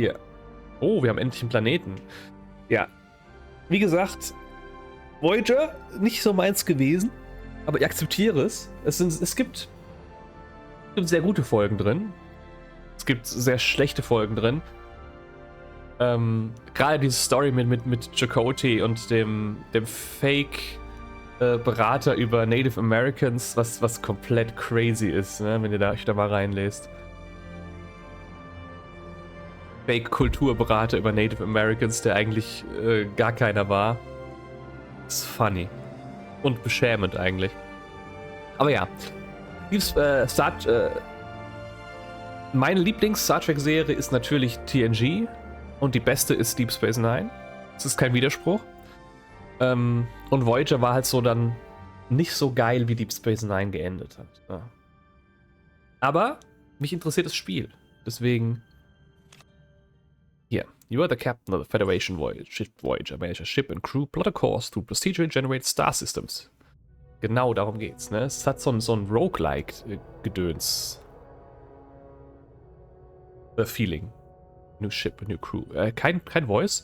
Hier. Oh, wir haben endlich einen Planeten. Ja. Wie gesagt, Voyager nicht so meins gewesen, aber ich akzeptiere es. Es gibt sehr gute Folgen drin. Es gibt sehr schlechte Folgen drin. Gerade diese Story mit Chakotay und dem Fake Berater über Native Americans, was komplett crazy ist, ne, wenn ihr euch da mal reinlest. Fake-Kulturberater über Native Americans, der eigentlich gar keiner war. Ist funny. Und beschämend eigentlich. Aber ja. Meine Lieblings-Star Trek-Serie ist natürlich TNG. Und die beste ist Deep Space Nine. Das ist kein Widerspruch. Und Voyager war halt so dann nicht so geil, wie Deep Space Nine geendet hat. Ja. Aber mich interessiert das Spiel. Deswegen. Hier. You are the captain of the Federation Voyager. Manage a ship and crew, plot a course through procedurally generated star systems. Genau darum geht's, ne? Es hat so ein Roguelike-Gedöns. Feeling. New ship, a new crew. Kein Voice.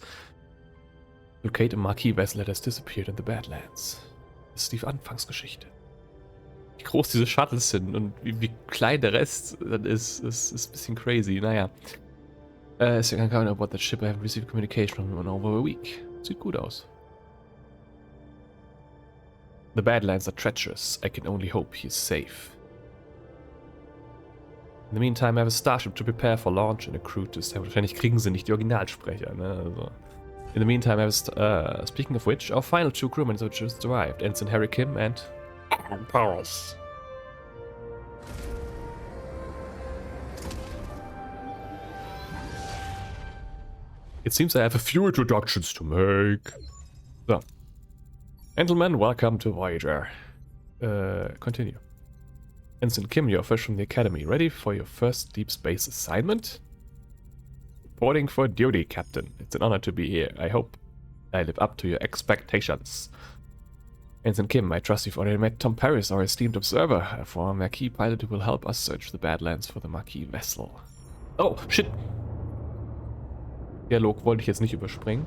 Locate a marquee vessel that has disappeared in the Badlands. Das ist die Anfangsgeschichte. Wie groß diese Shuttles sind und wie klein der Rest ist ein bisschen crazy. Naja. So I can count about that ship. I haven't received communication from him in over a week. Sieht gut aus. The Badlands are treacherous. I can only hope he is safe. In the meantime, I have a starship to prepare for launch and a crew to establish. Wahrscheinlich kriegen sie nicht die Originalsprecher, ne? Also. In the meantime, I have speaking of which, our final two crewmen have just arrived. Ensign Harry Kim and Paris. It seems I have a few introductions to make. So. Gentlemen, welcome to Voyager. Continue. Ensign Kim, you're fresh from the Academy. Ready for your first deep space assignment? Reporting for duty, Captain. It's an honor to be here. I hope I live up to your expectations. Ensign Kim, I trust you've already met Tom Paris, our esteemed observer, a former Marquis pilot who will help us search the Badlands for the Marquis vessel. Oh, shit! Dialog wollte ich jetzt nicht überspringen.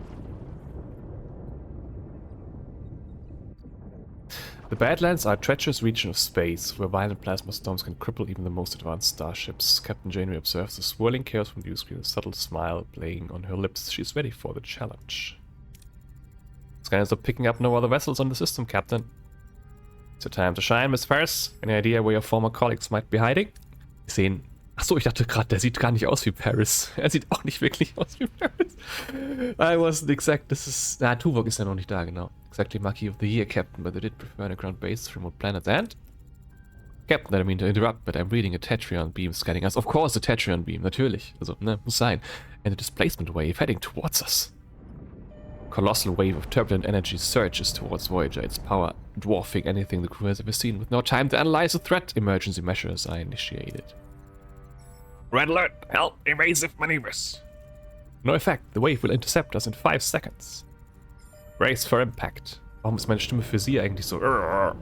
The Badlands are a treacherous region of space, where violent plasma storms can cripple even the most advanced starships. Captain Janeway observes the swirling chaos from the screen, a subtle smile playing on her lips. She's ready for the challenge. Scanners are picking up no other vessels on the system, Captain. It's your time to shine, Miss Paris. Any idea where your former colleagues might be hiding? Wir sehen... Achso, ich dachte gerade, der sieht gar nicht aus wie Paris. Er sieht auch nicht wirklich aus wie Paris. I wasn't exact. Das ist... Na, Tuvok ist ja noch nicht da, genau. Exactly Marquis of the Year, Captain, but they did prefer a ground base, remote planets, and... Captain, I don't mean to interrupt, but I'm reading a Tetrion beam scanning us. Of course, a Tetrion beam, natürlich. Also, ne, muss sein. And a displacement wave heading towards us. Colossal wave of turbulent energy surges towards Voyager, its power dwarfing anything the crew has ever seen. With no time to analyze the threat, emergency measures are initiated. Red alert! Help! Evasive maneuvers! No effect. The wave will intercept us in 5 seconds. Brace for impact. Warum ist meine Stimme für sie eigentlich so? Ja,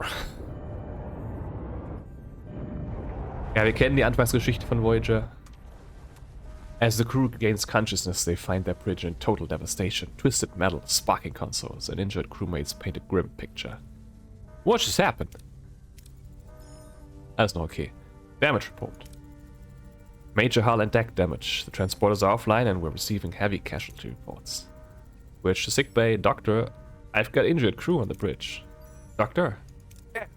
wir kennen die Anfangsgeschichte von Voyager. As the crew gains consciousness, they find their bridge in total devastation. Twisted metal, sparking consoles, and injured crewmates paint a grim picture. What just happened? Alles noch okay. Damage report. Major hull and deck damage. The transporters are offline and we're receiving heavy casualty reports. Bridge to sickbay. Doctor, I've got injured crew on the bridge. Doctor? Yeah.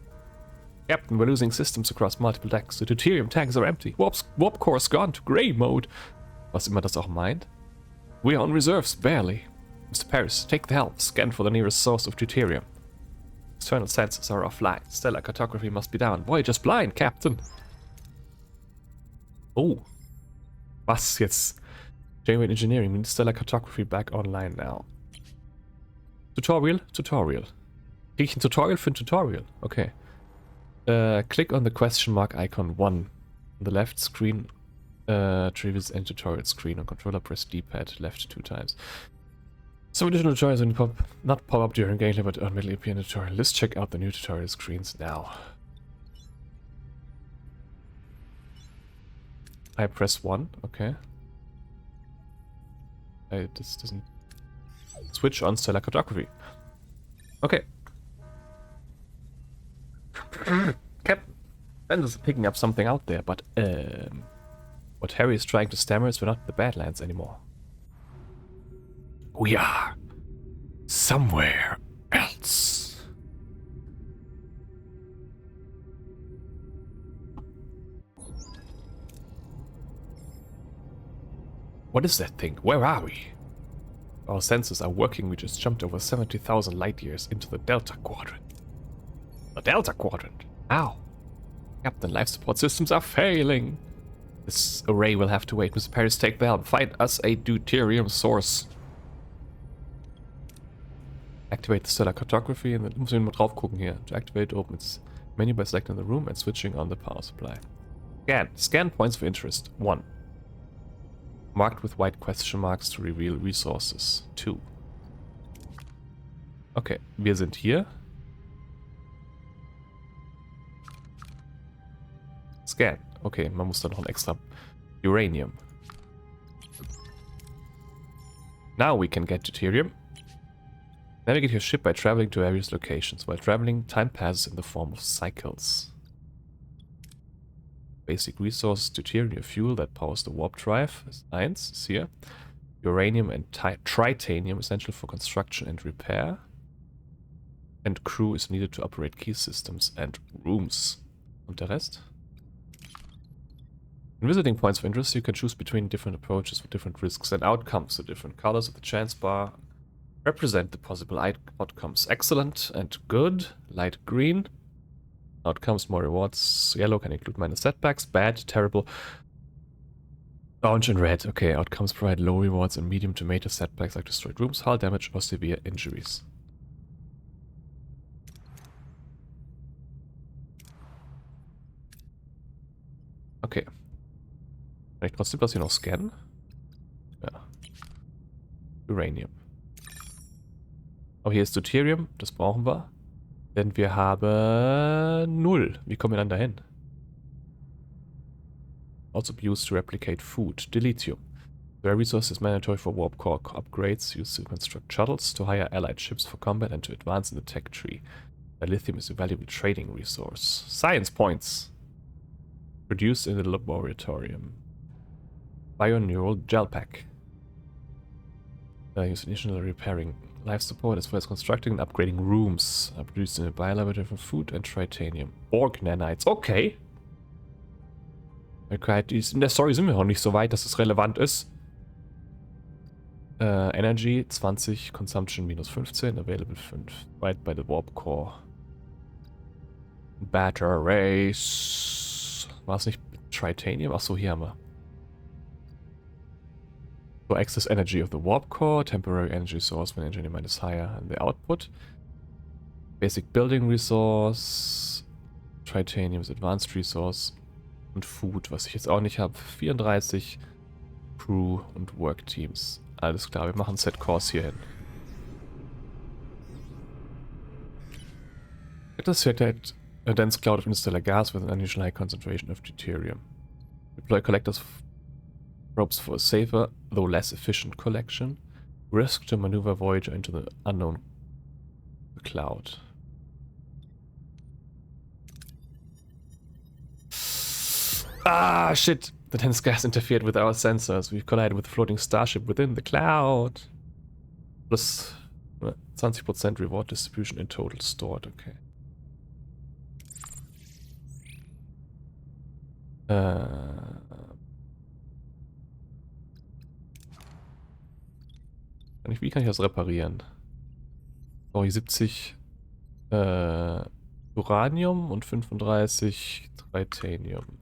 Captain, we're losing systems across multiple decks. The deuterium tanks are empty. Warp core's gone to grey mode. Was immer das auch meint. We're on reserves, barely. Mr. Paris, take the helm. Scan for the nearest source of deuterium. External sensors are offline. Stellar cartography must be down. Voyager's blind, Captain. Oh. Was jetzt? Janeway Engineering needs stellar cartography back online now. Tutorial? Tutorial. Krieg ich ein Tutorial für ein Tutorial? Okay. Click on the question mark icon 1 on the left screen. Trivial and tutorial screen. On controller, press D-pad left 2 times. Some additional tutorials will not pop up during gameplay, but automatically appear in the tutorial. Let's check out the new tutorial screens now. I press 1, okay. this doesn't switch on stellar cartography. Okay. Captain, Ben is picking up something out there, but what Harry is trying to stammer is we're not in the Badlands anymore. We are somewhere else. What is that thing? Where are we? Our sensors are working. We just jumped over 70,000 light years into the Delta Quadrant. The Delta Quadrant? Ow. Captain, life support systems are failing. This array will have to wait. Mr. Paris, take the helm. Find us a deuterium source. Activate the stellar cartography. Und dann müssen wir mal drauf gucken hier. To activate, open its menu by selecting the room and switching on the power supply. Scan. Scan points of interest. 1. Marked with white question marks to reveal resources. 2. Okay, wir sind hier. Scan. Okay, man muss da noch ein extra Uranium. Now we can get deuterium. Navigate your ship by traveling to various locations. While traveling, time passes in the form of cycles. Basic resources, deuterium, fuel that powers the warp drive, science is here. Uranium and tritanium, essential for construction and repair. And crew is needed to operate key systems and rooms. Und der Rest? In visiting points of interest, you can choose between different approaches with different risks and outcomes. The different colors of the chance bar represent the possible outcomes. Excellent and good, light green. Outcomes, more rewards. Yellow can include minor setbacks. Bad, terrible. Orange and red. Okay, outcomes provide low rewards and medium to major setbacks like destroyed rooms, hull damage or severe injuries. Okay. Kann ich trotzdem das hier noch scannen? Ja. Uranium. Aber hier ist deuterium, das brauchen wir. Denn wir haben 0. Wie kommen wir dann dahin? Also be used to replicate food. Dilithium. The resource is mandatory for warp core upgrades used to construct shuttles, to hire allied ships for combat and to advance in the tech tree. The lithium is a valuable trading resource. Science points. Produced in the laboratorium. Bioneural gel pack. Used initially repairing life support as well as constructing and upgrading rooms. Produced in a biolaboratory for food and tritanium. Org nanites. Okay. Okay, in der Story sind wir noch nicht so weit, dass es relevant ist. Energy 20, Consumption minus 15, Available 5. Right by the Warp Core. Batteries. War es nicht Tritanium? Achso, hier haben wir. So, excess energy of the Warp Core. Temporary energy source when energy demand is higher than the output. Basic building resource. Tritanium is advanced resource. Und Food, was ich jetzt auch nicht habe. 34 Crew und Work Teams. Alles klar, wir machen Set Course hier hin. Das circulate a dense cloud of interstellar gas with an unusual high concentration of deuterium. Deploy collectors probes for a safer, though less efficient collection. Risk to maneuver Voyager into the unknown cloud. Ah, shit! The dense gas interfered with our sensors. We've collided with a floating starship within the cloud. Plus 20% reward distribution in total stored. Okay. Wie kann ich das reparieren? Oh, hier 70 Uranium und 35 Tritanium.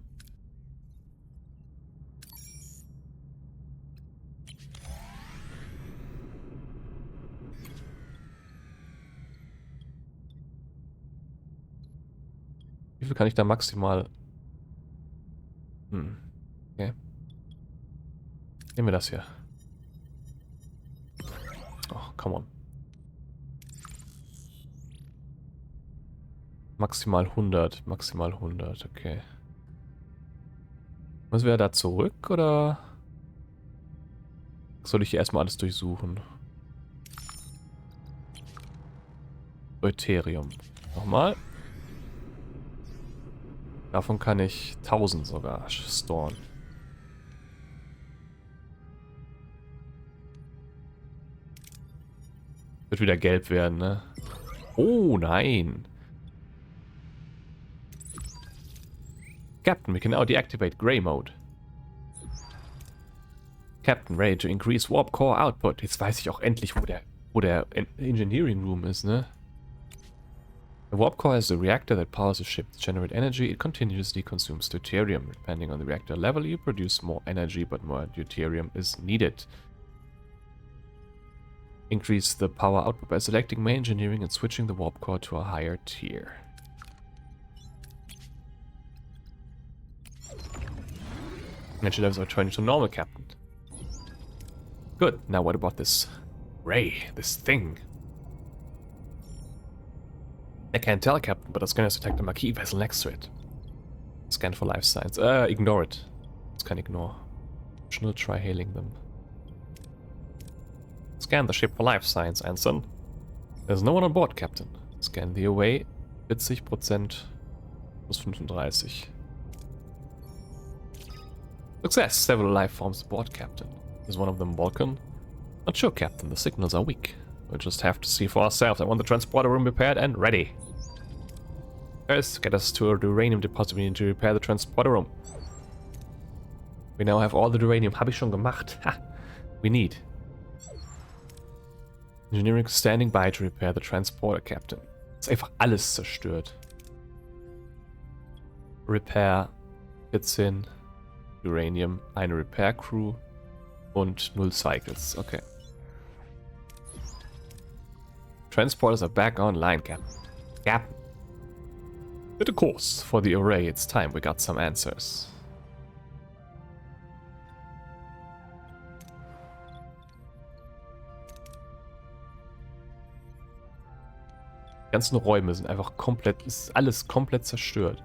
Wie viel kann ich da maximal... Okay. Nehmen wir das hier. Oh, come on. Maximal 100, maximal 100, okay. Müssen wir da zurück, oder? Soll ich hier erstmal alles durchsuchen? Deuterium. Nochmal. Davon kann ich 1000 sogar storen. Wird wieder gelb werden, ne? Oh, nein. Captain, we can now deactivate Grey Mode. Captain, ready to increase Warp Core Output. Jetzt weiß ich auch endlich, wo der Engineering Room ist, ne? The Warp Core is the reactor that powers the ship. To generate energy, it continuously consumes deuterium. Depending on the reactor level, you produce more energy, but more deuterium is needed. Increase the power output by selecting main engineering and switching the warp core to a higher tier. Energy levels are turning to normal, Captain. Good. Now what about this ray, this thing? I can't tell, Captain, but the scanners detect the Marquis vessel next to it. Scan for life signs. Ignore it. It's can ignore. Should try hailing them. Scan the ship for life signs, Anson. There's no one on board, Captain. Scan the away. 40% plus 35. Success! Several life forms aboard, Captain. Is one of them Vulcan? Not sure, Captain. The signals are weak. We'll just have to see for ourselves. I want the transporter room repaired and ready. First, get us to the uranium deposit. We need to repair the transporter room. We now have all the uranium. Habe ich schon gemacht. Ha! We need engineering standing by to repair the transporter, Captain. Ist einfach alles zerstört. Repair 14 Uranium, eine Repair Crew und 0 Cycles. Okay. Transporters are back online, Captain. Captain. Hit a course for the array. It's time we got some answers. Die ganzen Räume sind einfach komplett, ist alles komplett zerstört.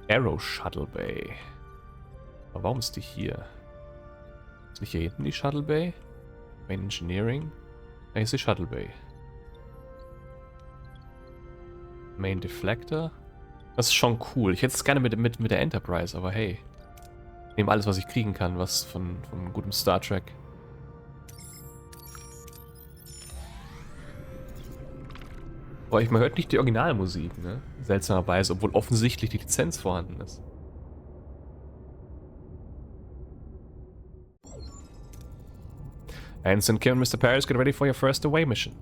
Arrow Shuttle Bay. Aber warum ist die hier? Ist nicht hier hinten die Shuttle Bay? Main Engineering? Hier ist die Shuttle Bay. Main Deflector? Das ist schon cool. Ich hätte es gerne mit der Enterprise, aber hey. Ich nehme alles, was ich kriegen kann, was von gutem Star Trek. Aber man hört nicht die Originalmusik, ne? Seltsamerweise, obwohl offensichtlich die Lizenz vorhanden ist. Ensign Kim and Mr. Paris, get ready for your first away mission.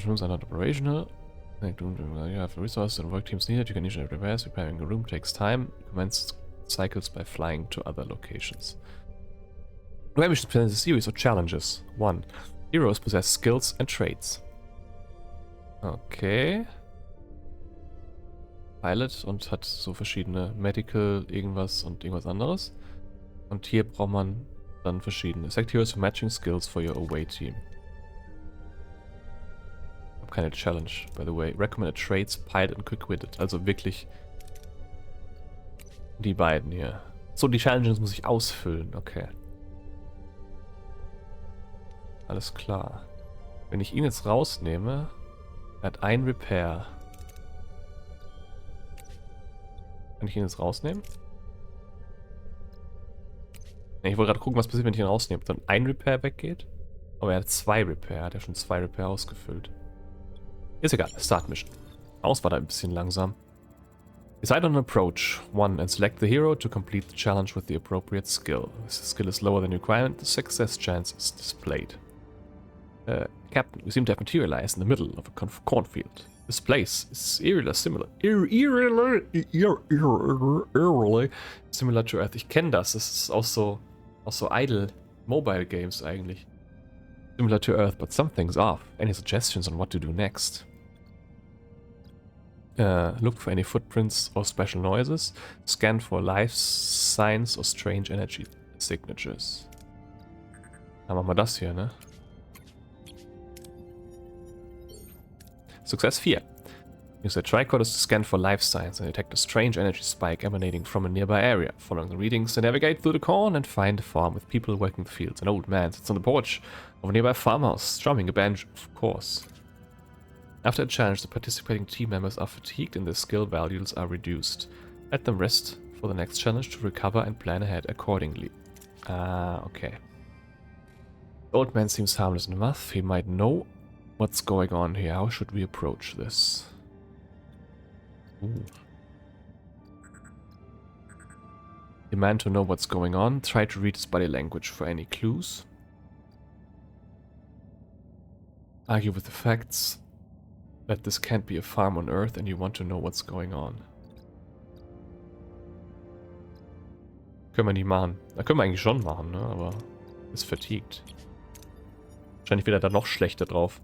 Rooms are not operational. You have resources and work teams needed. You can initiate repairs. Repairing a room takes time. Commence cycles by flying to other locations. Away missions present a series of challenges. 1. Heroes possess skills and traits. Okay. Pilot und hat so verschiedene Medical, irgendwas und irgendwas anderes. Und hier braucht man dann verschiedene. Select heroes for matching skills for your away team. Ich habe keine Challenge, by the way. Recommended traits, Pilot und Quick-Witted. Also wirklich die beiden hier. So, die Challenges muss ich ausfüllen. Okay. Alles klar. Wenn ich ihn jetzt rausnehme, er hat ein Repair. Kann ich ihn jetzt rausnehmen? Ja, ich wollte gerade gucken, was passiert, wenn ich ihn rausnehme. Dann ein Repair weggeht. Aber er hat 2 Repair. Er hat ja schon 2 Repair ausgefüllt. Ist egal. Start Mission. Aus war da ein bisschen langsam. Decide on an approach. 1. And select the hero to complete the challenge with the appropriate skill. If the skill is lower than requirement, the success chance is displayed. Captain, we seem to have materialized in the middle of a cornfield. This place is eerily similar to Earth. Ich kenne das. Das ist auch so idle Mobile Games eigentlich. Similar to Earth, but something's off. Any suggestions on what to do next? Look for any footprints or special noises. Scan for life signs or strange energy signatures. Dann machen wir das hier, ne? Success 4. Use the tricorders to scan for life signs and detect a strange energy spike emanating from a nearby area. Following the readings, they navigate through the corn and find a farm with people working the fields. An old man sits on the porch of a nearby farmhouse, strumming a banjo, of course. After a challenge, the participating team members are fatigued and their skill values are reduced. Let them rest for the next challenge to recover and plan ahead accordingly. Okay. The old man seems harmless enough. He might know what's going on here. How should we approach this? Ooh. Demand to know what's going on. Try to read his body language for any clues. Argue with the facts that this can't be a farm on Earth and you want to know what's going on. Können wir nicht machen. Da können wir eigentlich schon machen, ne? Aber ist fatigued. Wahrscheinlich wieder da noch schlechter drauf.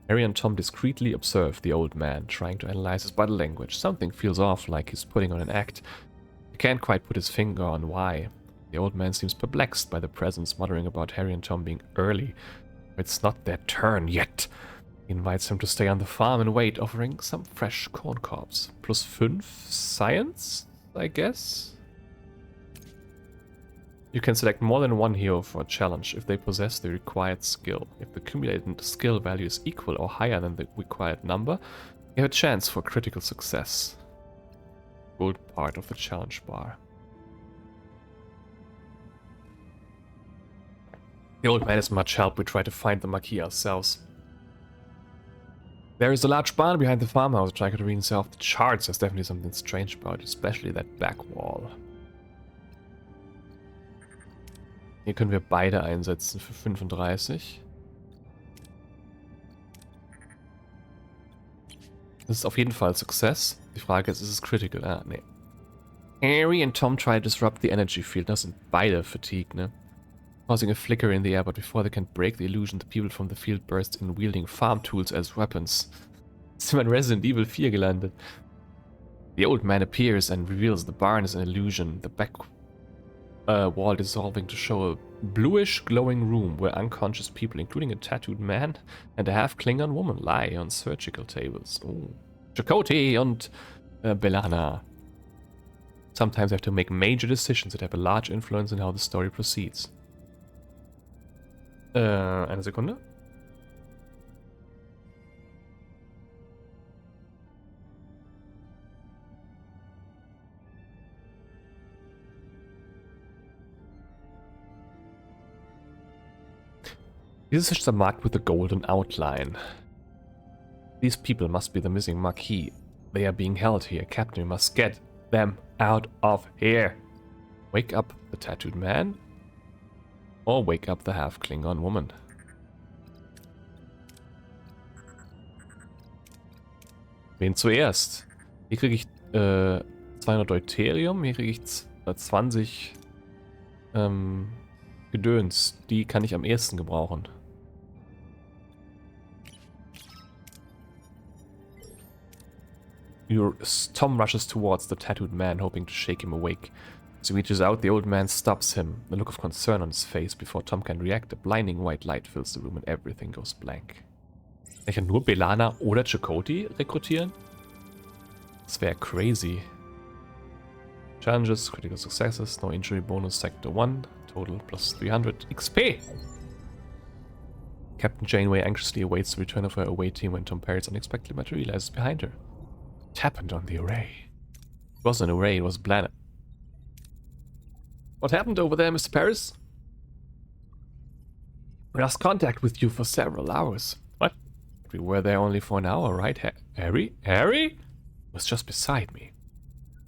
Harry and Tom discreetly observe the old man, trying to analyze his body language. Something feels off, like he's putting on an act. He can't quite put his finger on why. The old man seems perplexed by the presence, muttering about Harry and Tom being early. It's not their turn yet. He invites him to stay on the farm and wait, offering some fresh corn cobs. +5 science, I guess? You can select more than one hero for a challenge if they possess the required skill. If the cumulated skill value is equal or higher than the required number, you have a chance for critical success. Gold part of the challenge bar. The old man is much help. We try to find the Marquis ourselves. There is a large barn behind the farmhouse. Try to read off the charts. There's definitely something strange about it, especially that back wall. Hier können wir beide einsetzen für 35. Das ist auf jeden Fall Success. Die Frage ist es critical? Ah, nee. Harry and Tom try to disrupt the energy field. Das sind beide fatigued, ne? Causing a flicker in the air, but before they can break the illusion, the people from the field burst in, wielding farm tools as weapons. Sind wir in Resident Evil 4 gelandet. The old man appears and reveals the barn is an illusion. The back wall dissolving to show a bluish glowing room where unconscious people, including a tattooed man and a half Klingon woman, lie on surgical tables. Oh. Chakotay und B'Elanna. Sometimes you have to make major decisions that have a large influence in how the story proceeds. Eine Sekunde. These fish are marked with a golden outline. These people must be the missing Marquis. They are being held here. Captain, we must get them out of here. Wake up the tattooed man. Or wake up the half Klingon woman. Wen zuerst? Hier kriege ich 200 Deuterium. Hier kriege ich 20 Gedöns. Die kann ich am ehesten gebrauchen. Tom rushes towards the tattooed man, hoping to shake him awake. As he reaches out, the old man stops him, the look of concern on his face. Before Tom can react, a blinding white light fills the room and everything goes blank. Ich kann nur B'Elanna oder Chakotay rekrutieren? Das wäre crazy. Challenges, critical successes, no injury bonus, sector 1, total plus 300 XP. Captain Janeway anxiously awaits the return of her away team when Tom Paris unexpectedly materializes behind her. What happened on the array? It wasn't an array, it was a planet. What happened over there, Mr. Paris? We lost contact with you for several hours. What? We were there only for an hour, right, Harry? Harry? He was just beside me.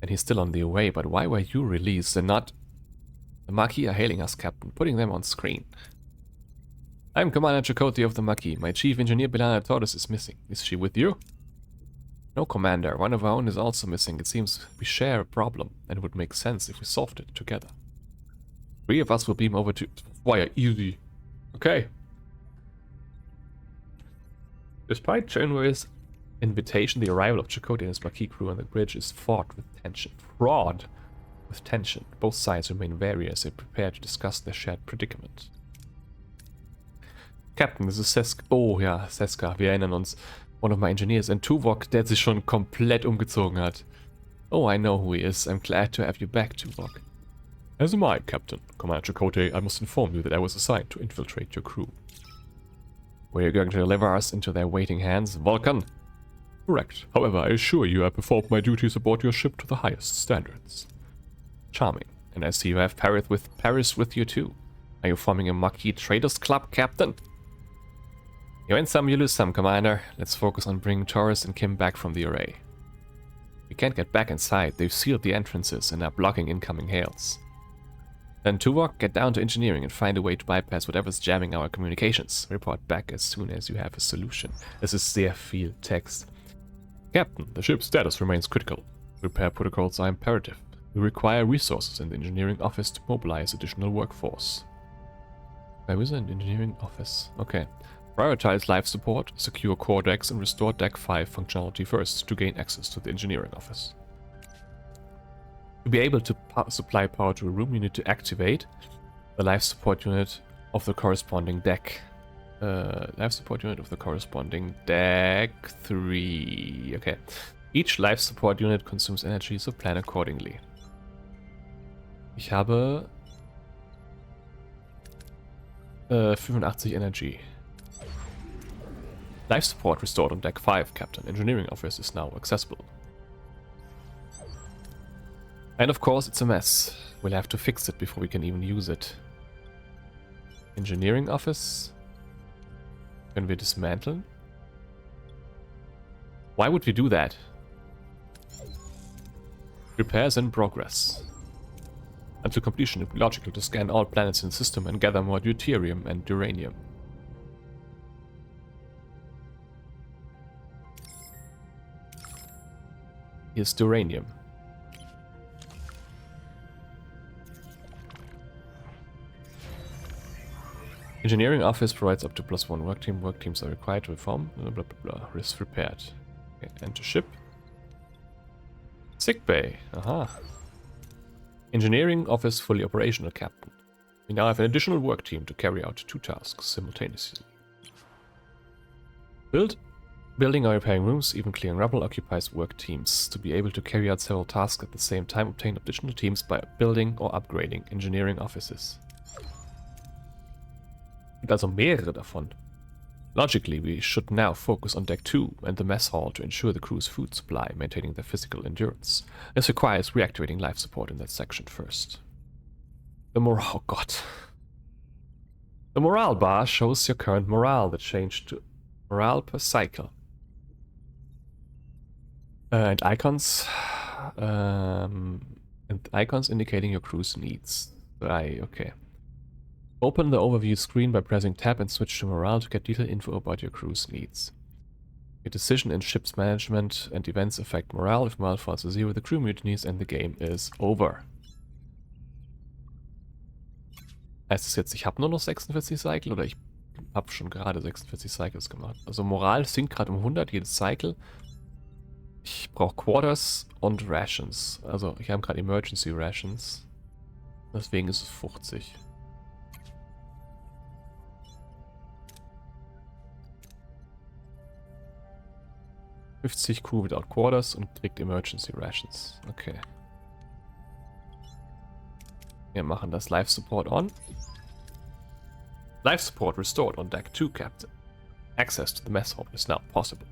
And he's still on the away, but why were you released and not... The Marquis are hailing us, Captain, putting them on screen. I'm Commander Chakotay of the Marquis. My chief engineer, B'Elanna Torres, is missing. Is she with you? No, Commander. One of our own is also missing. It seems we share a problem, and it would make sense if we solved it together. 3 of us will beam over to... Wire, easy. Okay. Despite Janeway's invitation, the arrival of Chakotay and his Marquis crew on the bridge is fraught with tension. Fraught with tension. Both sides remain wary as they prepare to discuss their shared predicament. Captain, this is Seska. Oh ja, Seska, wir erinnern uns. One of my engineers, and Tuvok, der sich schon komplett umgezogen hat. Oh, I know who he is. I'm glad to have you back, Tuvok. As am I, Captain. Commander Chakotay, I must inform you that I was assigned to infiltrate your crew. Were you going to deliver us into their waiting hands, Vulcan? Correct. However, I assure you I performed my duties aboard your ship to the highest standards. Charming. And I see you have Paris with you too. Are you forming a Maquis Traders Club, Captain? You win some, you lose some, Commander. Let's focus on bringing Taurus and Kim back from the array. We can't get back inside. They've sealed the entrances and are blocking incoming hails. Then Tuvok, get down to engineering and find a way to bypass whatever's jamming our communications. Report back as soon as you have a solution. Es ist sehr viel Text. Captain, the ship's status remains critical. Repair protocols are imperative. We require resources in the engineering office to mobilize additional workforce. Where is an engineering office? Okay. Prioritize life support, secure core decks, and restore Deck 5 functionality first to gain access to the engineering office. To be able to supply power to a room, you need to activate the life support unit of the corresponding deck. Life support unit of the corresponding deck 3. Okay. Each life support unit consumes energy, so plan accordingly. Ich habe 85 Energy. Life support restored on deck 5, Captain. Engineering office is now accessible. And of course it's a mess. We'll have to fix it before we can even use it. Engineering office. Können wir dismanteln? Why would we do that? Repairs in progress. Until completion, it will be logical to scan all planets in the system and gather more deuterium and uranium. Here's uranium. Engineering office provides up to +1 work team. Work teams are required to reform. Blah blah blah. blah. Risk repaired. Okay, enter ship. Sick bay. Aha. Engineering office fully operational, Captain. We now have an additional work team to carry out 2 tasks simultaneously. Building or repairing rooms, even clearing rubble, occupies work teams. To be able to carry out several tasks at the same time, obtain additional teams by building or upgrading engineering offices. Gibt also mehrere davon. Logically, we should now focus on Deck 2 and the mess hall to ensure the crew's food supply, maintaining their physical endurance. This requires reactivating life support in that section first. Oh god. The morale bar shows your current morale that changed to morale per cycle. And icons indicating your crew's needs. Okay. Open the overview screen by pressing tab and switch to morale to get detailed info about your crew's needs. Your decision in ship's management and events affect morale. If morale falls to 0, the crew mutinies and the game is over. Heißt es jetzt, ich habe nur noch 46 Cycle oder ich habe schon gerade 46 Cycles gemacht? Also Moral sinkt gerade um 100 jedes Cycle. Ich brauche Quarters und Rations. Also ich habe gerade Emergency Rations. Deswegen ist es 50. Crew without Quarters und kriegt Emergency Rations. Okay. Wir machen das Life Support on. Life Support restored on Deck 2, Captain. Access to the mess hall is now possible.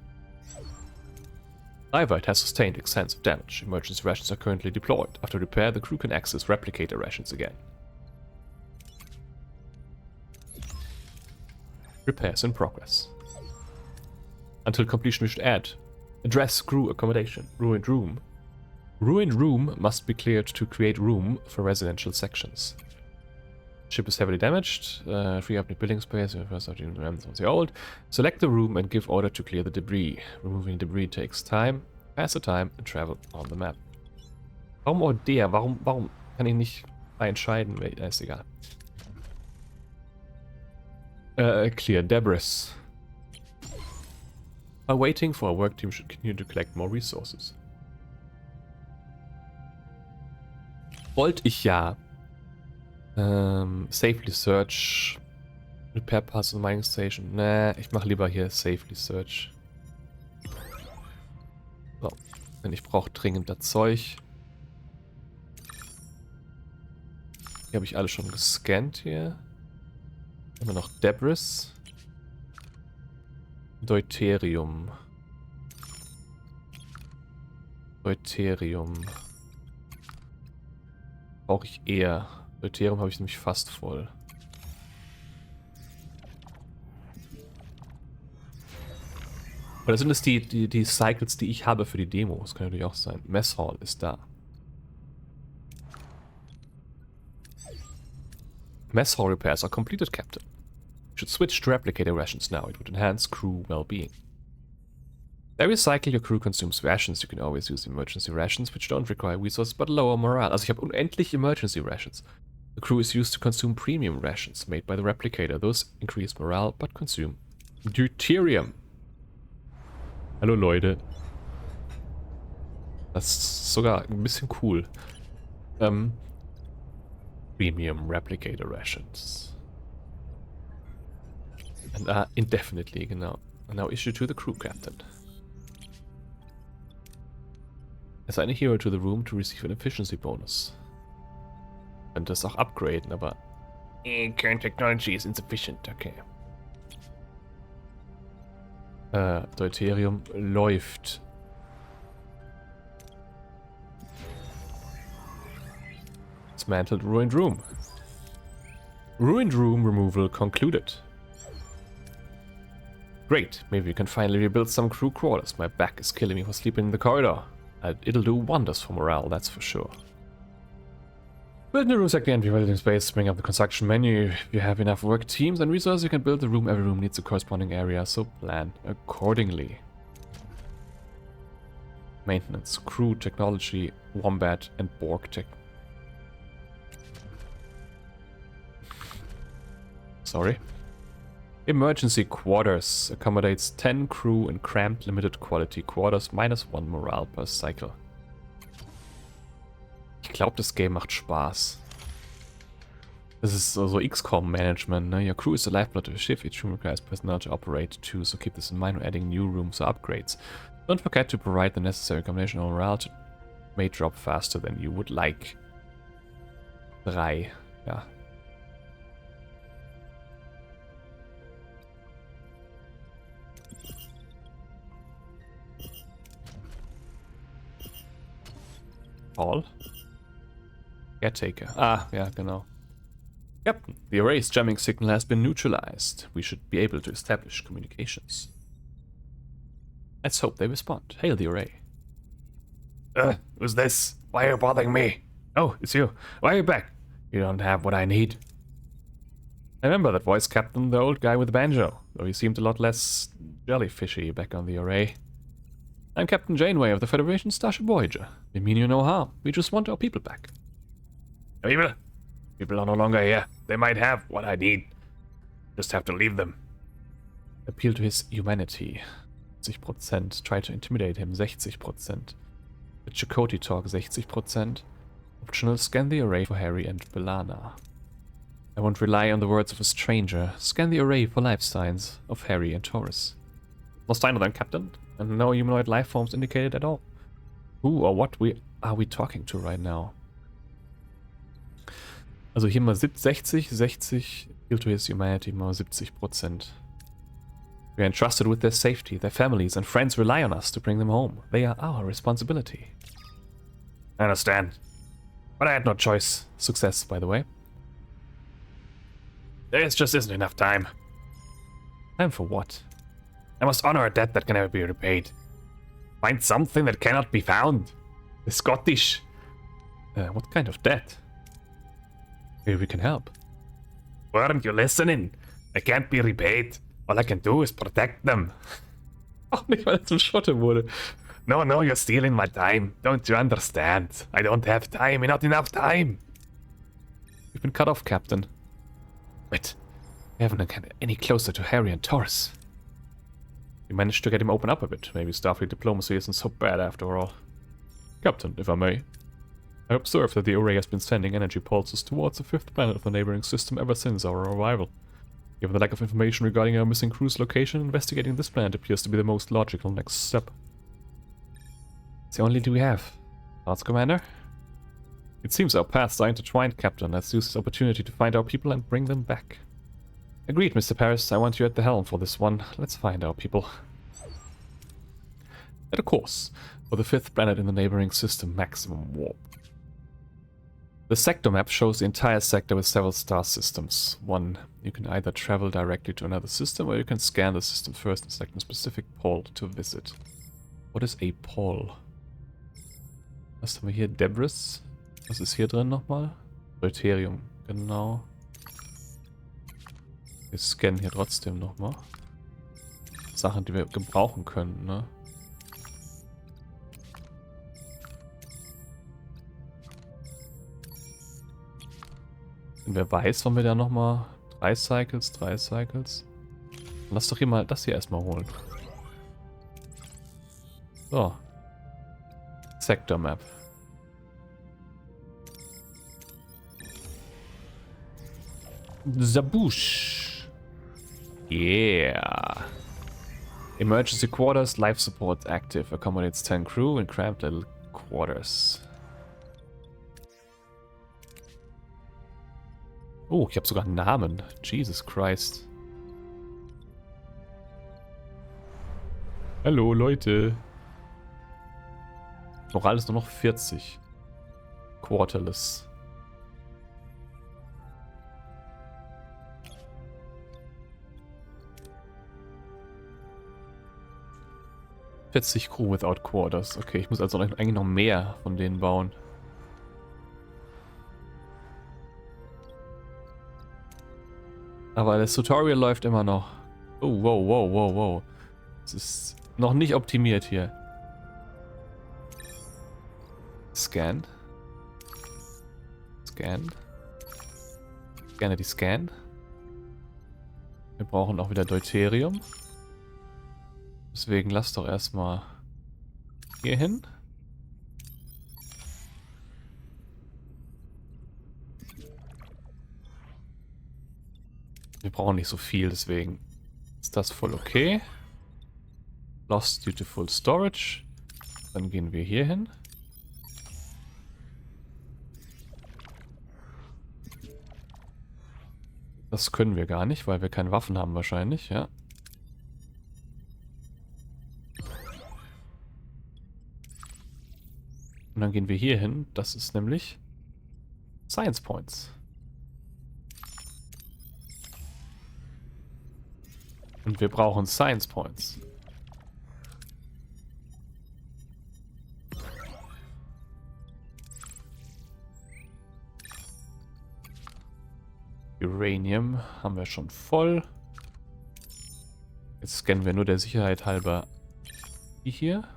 Divite has sustained extensive damage. Emergency rations are currently deployed. After repair, the crew can access replicator rations again. Repairs in progress. Until completion, we should add address crew accommodation. Ruined room. Ruined room must be cleared to create room for residential sections. Ship is heavily damaged. Free up the building space. First of the old. Select the room and give order to clear the debris. Removing debris takes time. Pass the time and travel on the map. Warum der? Warum kann ich nicht entscheiden? Ist egal. Clear debris. While waiting for a work team should continue to collect more resources. Wollte ich ja. Safely Search. Repair Parts on Mining Station. Nee, ich mache lieber hier Safely Search. So, denn ich brauche dringend das Zeug. Hier habe ich alle schon gescannt hier. Immer noch Debris. Deuterium. Deuterium. Brauche ich eher. Deuterium habe ich nämlich fast voll. Oder sind es die Cycles, die ich habe für die Demo? Das kann natürlich auch sein. Mess Hall ist da. Mess Hall repairs are completed, Captain. You should switch to replicator rations now. It would enhance crew well-being. Every cycle your crew consumes rations. You can always use emergency rations, which don't require resources but lower morale. Also ich habe unendlich emergency rations. The crew is used to consume premium rations made by the replicator. Those increase morale but consume deuterium. Hallo Leute. Das ist sogar ein bisschen cool. Premium replicator rations. And indefinitely, genau. And now issue to the crew captain. Assign a hero to the room to receive an efficiency bonus. Könnte das auch upgraden, aber current technology is insufficient, okay. Deuterium läuft. Dismantled ruined room. Ruined room removal concluded. Great, maybe we can finally rebuild some crew quarters. My back is killing me for sleeping in the corridor. It'll do wonders for morale, that's for sure. Build new rooms like the empty building space, bring up the construction menu. If you have enough work teams and resources, you can build the room. Every room needs a corresponding area, so plan accordingly. Maintenance, crew, technology, Wombat, and Borg tech. Sorry. Emergency quarters accommodates 10 crew in cramped limited quality quarters, -1 morale per cycle. Ich glaube, das Game macht Spaß. Das ist so XCOM-Management, ne? Your crew is the lifeblood of a ship. Each room requires personnel to operate too, so keep this in mind when adding new rooms or upgrades. Don't forget to provide the necessary combination of morale to may drop faster than you would like. 3, ja. Paul? Caretaker. Ah, ja, genau. Captain, the array's jamming signal has been neutralized. We should be able to establish communications. Let's hope they respond. Hail the array. Who's this? Why are you bothering me? Oh, it's you. Why are you back? You don't have what I need. I remember that voice, Captain, the old guy with the banjo, though he seemed a lot less jellyfishy back on the array. I'm Captain Janeway of the Federation Starship Voyager. We mean you no harm. We just want our people back. People? People are no longer here. They might have what I need. Just have to leave them. Appeal to his humanity. 60%. Try to intimidate him. 60%. The Chakotay talk. 60%. Optional. Scan the array for Harry and B'Elanna. I won't rely on the words of a stranger. Scan the array for life signs of Harry and Taurus. Must find them, Captain. And no humanoid life forms indicated at all. Who or what are we talking to right now? Also hier mal 60, 60, appeal to his humanity mal 70%. We are entrusted with their safety. Their families and friends rely on us to bring them home. They are our responsibility. I understand. But I had no choice. Success, by the way. There just isn't enough time. Time for what? I must honor a debt that can never be repaid. Find something that cannot be found. The Scottish. What kind of debt? Maybe we can help. Weren't you listening? They can't be repaid. All I can do is protect them. Auch nicht, weil er zum Schotte wurde. No, you're stealing my time. Don't you understand? I don't have time. Not enough time. You've been cut off, Captain. Wait. We haven't gotten any closer to Harry and Taurus. We managed to get him open up a bit. Maybe Starfleet diplomacy isn't so bad after all. Captain, if I may. I observe that the array has been sending energy pulses towards the 5th planet of the neighboring system ever since our arrival. Given the lack of information regarding our missing crew's location, investigating this planet appears to be the most logical next step. It's the only lead we have. Thoughts, Commander? It seems our paths are intertwined, Captain. Let's use this opportunity to find our people and bring them back. Agreed, Mr. Paris. I want you at the helm for this one. Let's find our people. Set a course for the 5th planet in the neighboring system, maximum warp. The sector map shows the entire sector with several star systems. One, you can either travel directly to another system, or you can scan the system first and select a specific pole to visit. What is a pole? Was haben wir hier? Debris. Was ist hier drin nochmal? Deuterium, genau. Wir scannen hier trotzdem nochmal. Sachen, die wir gebrauchen können, ne? Und wer weiß, wann wir da nochmal 3 Cycles. Lass doch hier mal das hier erstmal holen. So. Sector Map. Zaboosh. Yeah. Emergency quarters, life support active. Accommodates 10 crew in cramped little quarters. Oh, ich habe sogar einen Namen. Jesus Christ. Hallo, Leute. Moral ist nur noch 40. Quarterless. Crew without quarters. Okay, ich muss also eigentlich noch mehr von denen bauen. Aber das Tutorial läuft immer noch. Oh, wow. Es ist noch nicht optimiert hier. Scan. Scanne die Scan. Wir brauchen auch wieder Deuterium. Deswegen lass doch erstmal hier hin. Wir brauchen nicht so viel, deswegen ist das voll okay. Lost due to full storage. Dann gehen wir hier hin. Das können wir gar nicht, weil wir keine Waffen haben wahrscheinlich, ja. Und dann gehen wir hier hin. Das ist nämlich Science Points. Und wir brauchen Science Points. Uranium haben wir schon voll. Jetzt scannen wir nur der Sicherheit halber die hier.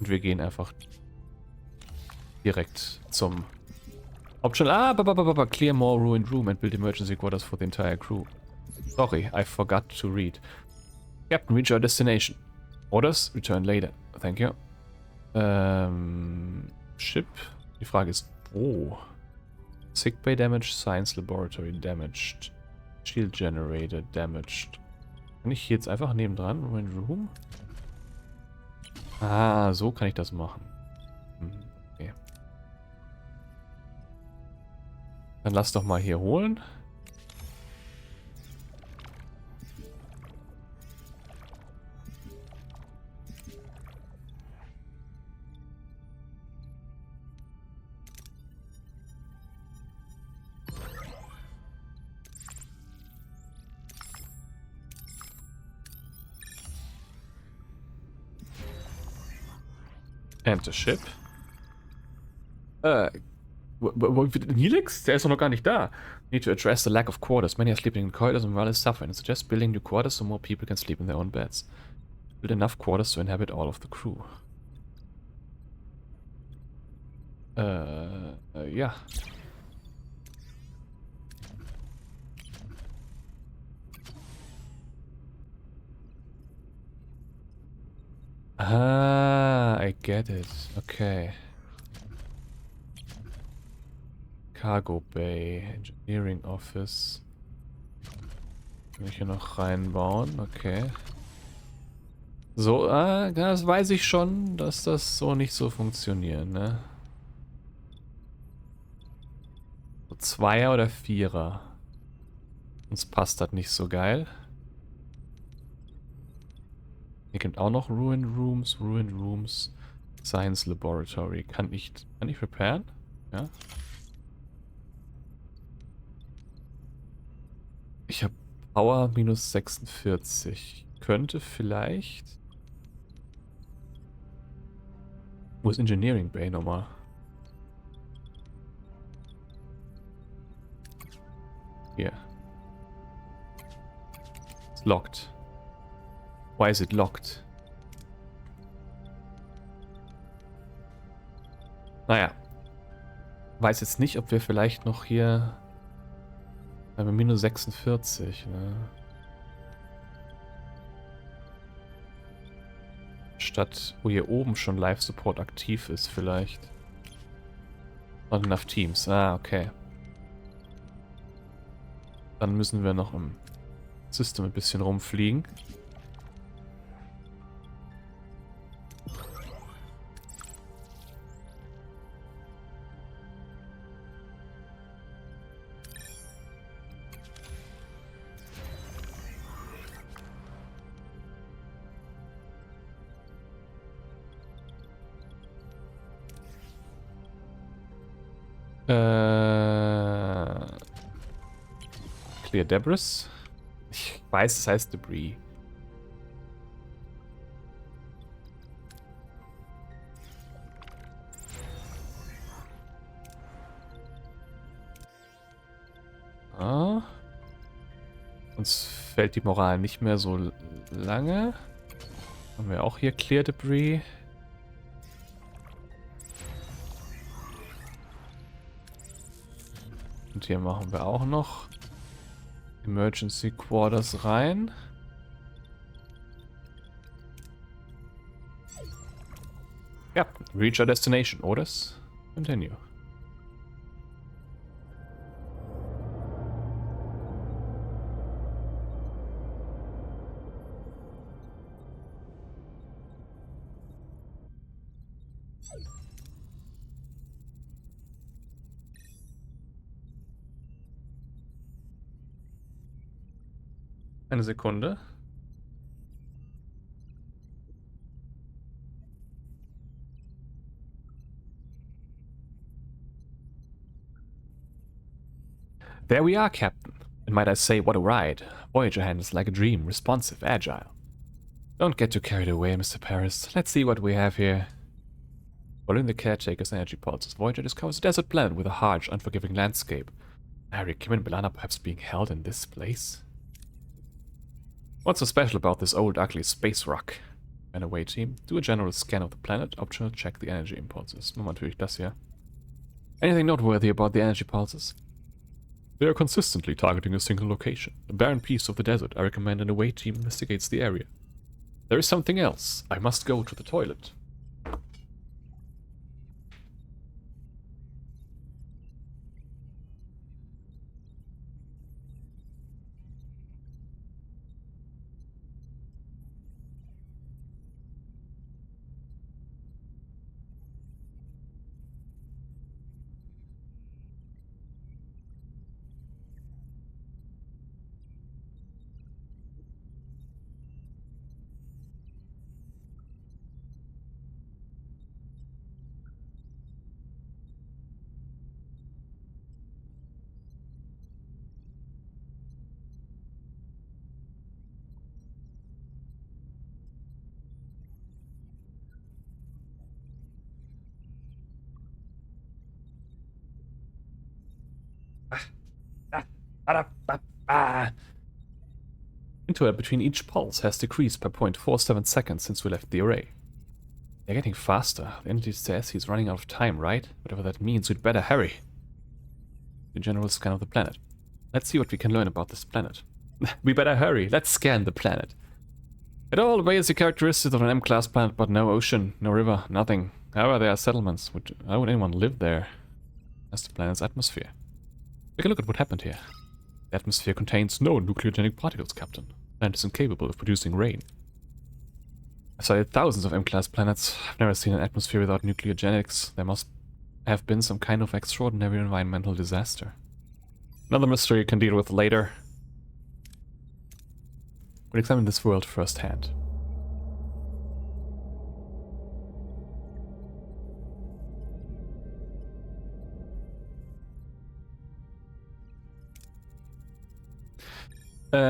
Und wir gehen einfach direkt zum Optional. Clear more ruined room and build emergency quarters for the entire crew. Sorry, I forgot to read. Captain, reach our destination. Orders, return later. Thank you. Ship. Die Frage ist, wo? Sickbay damaged, Science Laboratory damaged, Shield Generator damaged. Kann ich hier jetzt einfach nebendran? Ruined Room? Ah, so kann ich das machen. Okay. Dann lass doch mal hier holen. Enter ship. Helix? Der ist doch noch gar nicht da. Need to address the lack of quarters. Many are sleeping in corridors and morale is suffering. I suggest building new quarters so more people can sleep in their own beds. Build enough quarters to inhabit all of the crew. Ja. Ah, I get it. Okay. Cargo Bay, Engineering Office. Kann ich hier noch reinbauen? Okay. So, das weiß ich schon, dass das so nicht so funktioniert, ne? So Zweier oder Vierer. Uns passt das nicht so geil. Hier gibt auch noch Ruin Rooms, Science Laboratory. Kann ich repairen? Ja. Ich habe Power minus 46. Könnte vielleicht... Wo ist Engineering Bay nochmal? Hier. It's locked. Why is it locked? Naja. Weiß jetzt nicht, ob wir vielleicht noch hier... Haben wir minus 46, ne? Statt, wo hier oben schon Live-Support aktiv ist, vielleicht. Not enough Teams. Ah, okay. Dann müssen wir noch im System ein bisschen rumfliegen. Clear Debris. Ich weiß, es heißt Debris. Ah. Uns fällt die Moral nicht mehr so lange. Haben wir auch hier Clear Debris. Und hier machen wir auch noch Emergency Quarters rein. Ja, reach our destination. Orders. Continue. Eine Sekunde. There we are, Captain. And might I say, what a ride. Voyager handles like a dream, responsive, agile. Don't get too carried away, Mr. Paris. Let's see what we have here. Following the caretaker's energy pulses, Voyager discovers a desert planet with a harsh, unforgiving landscape. Harry, Kim and Belana perhaps being held in this place? What's so special about this old, ugly space rock? And away team, do a general scan of the planet, optional check the energy impulses. Machen wir natürlich das hier. Anything noteworthy about the energy pulses? They are consistently targeting a single location, a barren piece of the desert. I recommend an away team investigates the area. There is something else. I must go to the toilet. Interval between each pulse has decreased by 0.47 seconds since we left the array. They're getting faster. The entity says he's running out of time, right? Whatever that means, we'd better hurry. The general scan of the planet. Let's see what we can learn about this planet. We better hurry. Let's scan the planet. It all obeys the characteristics of an M-class planet, but no ocean, no river, nothing. However, there are settlements. How would anyone live there? That's the planet's atmosphere. Take a look at what happened here. The atmosphere contains no nucleogenic particles, Captain. The planet is incapable of producing rain. I've studied thousands of M-class planets. I've never seen an atmosphere without nucleogenics. There must have been some kind of extraordinary environmental disaster. Another mystery you can deal with later. We'll examine this world firsthand.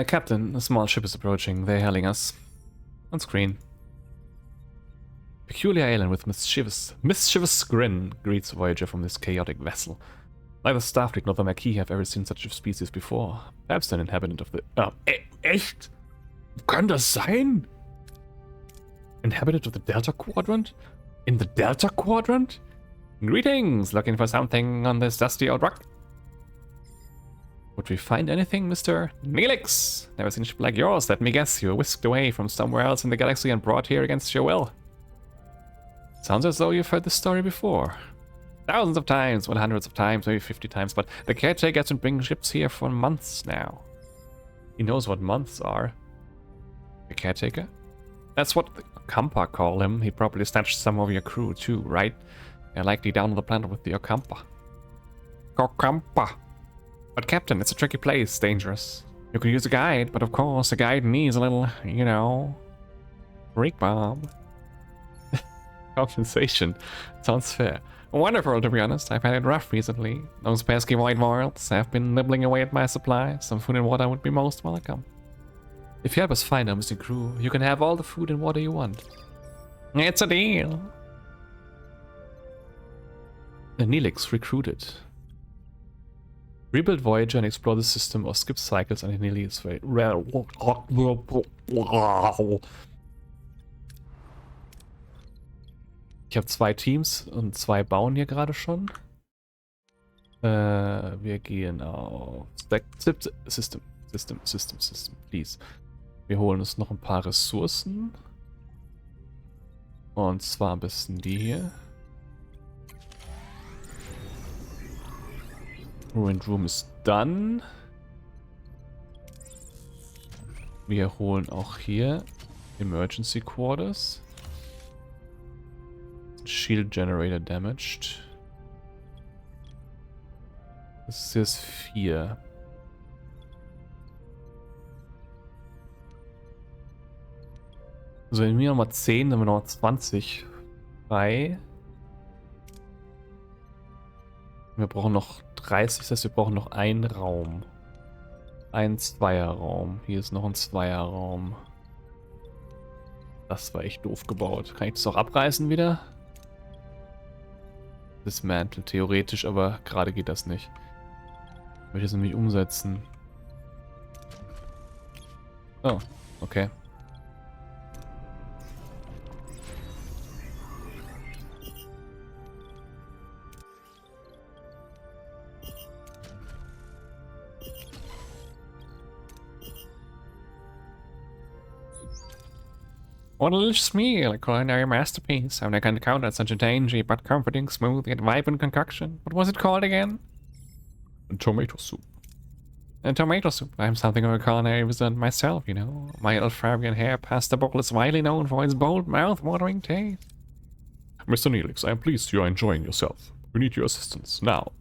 Captain, a small ship is approaching. They're hailing us. On screen. Peculiar alien with mischievous grin greets Voyager from this chaotic vessel. Neither Starfleet nor the Maquis have ever seen such a species before. Perhaps an inhabitant of the... echt? Kann das sein? Inhabitant of the Delta Quadrant? In the Delta Quadrant? Greetings! Looking for something on this dusty old rock? Would we find anything, Mr. Neelix? Never seen a ship like yours, let me guess. You were whisked away from somewhere else in the galaxy and brought here against your will. Sounds as though you've heard this story before. Thousands of times, well, hundreds of times, maybe 50 times, but the caretaker has been bringing ships here for months now. He knows what months are. The caretaker? That's what the Ocampa call him. He probably snatched some of your crew too, right? They're likely down on the planet with the Ocampa. Ocampa! But Captain, it's a tricky place, dangerous. You could use a guide, but of course a guide needs a little, you know, brake bomb. Compensation. Sounds fair. Wonderful, to be honest. I've had it rough recently. Those pesky white worlds have been nibbling away at my supply. Some food and water would be most welcome. If you help us find our missing crew, you can have all the food and water you want. It's a deal. The Neelix recruited. Rebuild Voyager and explore the system or skip cycles and nearly its way. Ich habe 2 Teams und 2 bauen hier gerade schon. Wir gehen auf System, please. Wir holen uns noch ein paar Ressourcen. Und zwar am besten die hier. Ruined Room ist done. Wir holen auch hier Emergency Quarters. Shield Generator damaged. Das ist jetzt 4. Also in mir nochmal 10, dann haben wir noch 20 frei. Wir brauchen noch 30, das heißt wir brauchen noch einen Raum. Ein Zweierraum. Hier ist noch ein Zweierraum. Das war echt doof gebaut. Kann ich das auch abreißen wieder? Dismantle theoretisch, aber gerade geht das nicht. Ich möchte es nämlich umsetzen. Oh, okay. What a delicious meal, a culinary masterpiece. I've never encountered such a tangy but comforting, smooth yet vibrant concoction. What was it called again? Tomato soup. And tomato soup. I'm something of a culinary wizard myself, you know. My Elfrabian hair pasta bowl is widely known for its bold, mouth-watering taste. Mr. Neelix, I am pleased you are enjoying yourself. We need your assistance, now.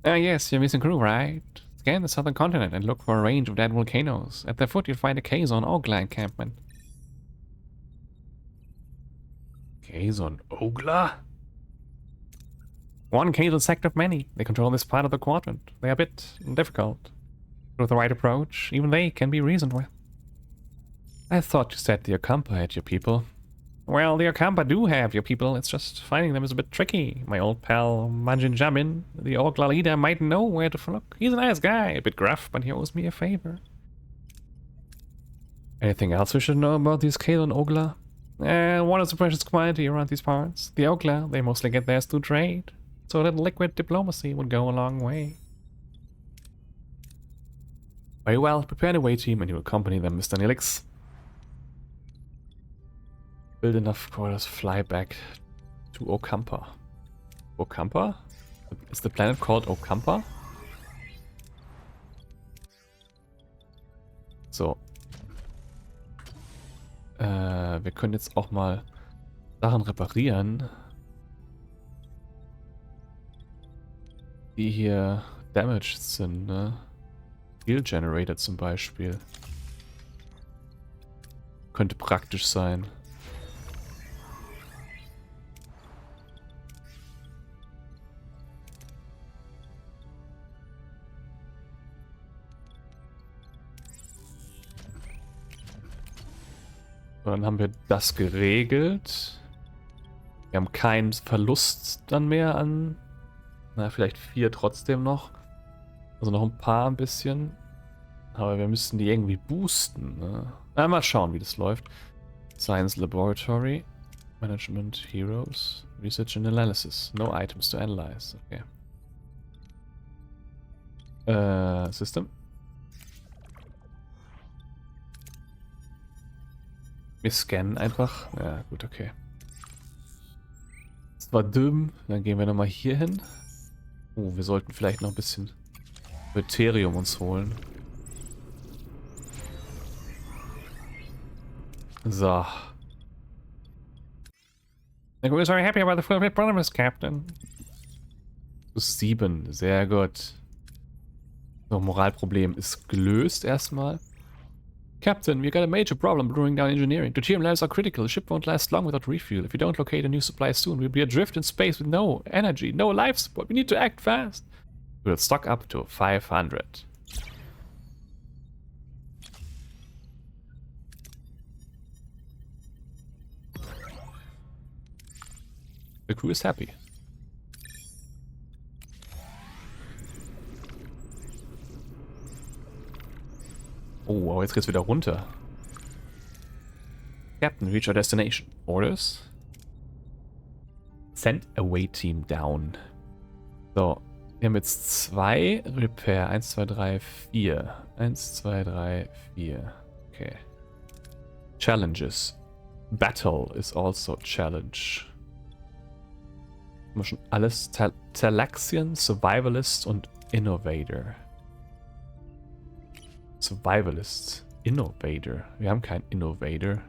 Yes, you're missing crew, right? Scan the southern continent and look for a range of dead volcanoes. At their foot you'll find a Kazon Ogla encampment. Kazon Ogla? One Kazon sect of many. They control this part of the quadrant. They are a bit difficult. With the right approach, even they can be reasoned with. I thought you said the Ocampa had your people. Well, the Ocampa do have your people. It's just finding them is a bit tricky. My old pal Majin Jabin, the Ogla leader, might know where to look. He's a nice guy, a bit gruff, but he owes me a favor. Anything else we should know about these Kazon Ogla? One is the precious commodity around these parts. The Ogla, they mostly get theirs through trade. So a little liquid diplomacy would go a long way. Very well, prepare an away team and you accompany them, Mr. Neelix. Build enough quarters, fly back to Ocampa. Ocampa? Is the planet called Ocampa? So. Wir können jetzt auch mal Sachen reparieren, die hier damaged sind, ne? Heal Generator zum Beispiel. Könnte praktisch sein. Und dann haben wir das geregelt. Wir haben keinen Verlust dann mehr an... Na, vielleicht 4 trotzdem noch. Also noch ein paar ein bisschen. Aber wir müssen die irgendwie boosten, ne? Na, mal schauen, wie das läuft. Science Laboratory. Management Heroes. Research and Analysis. No items to analyze. Okay. System. Wir scannen einfach. Ja, gut, okay. Das war dumm. Dann gehen wir nochmal hier hin. Oh, wir sollten vielleicht noch ein bisschen Deuterium uns holen. So. We're very happy about the full progress, Captain. 7, sehr gut. So, Moralproblem ist gelöst erstmal. Captain, we got a major problem brewing down engineering. Deuterium levels are critical. The ship won't last long without refuel. If we don't locate a new supply soon, we'll be adrift in space with no energy, no life support. We need to act fast. We'll stock up to 500. The crew is happy. Oh, aber jetzt geht's wieder runter. Captain, reach our destination. Orders. Send away team down. So, wir haben jetzt 2 Repair. 1, 2, 3, 4. 1, 2, 3, 4. Okay. Challenges. Battle is also challenge. Haben wir schon alles. Talaxian, Survivalist und Innovator. Survivalist. Innovator. Wir haben keinen Innovator.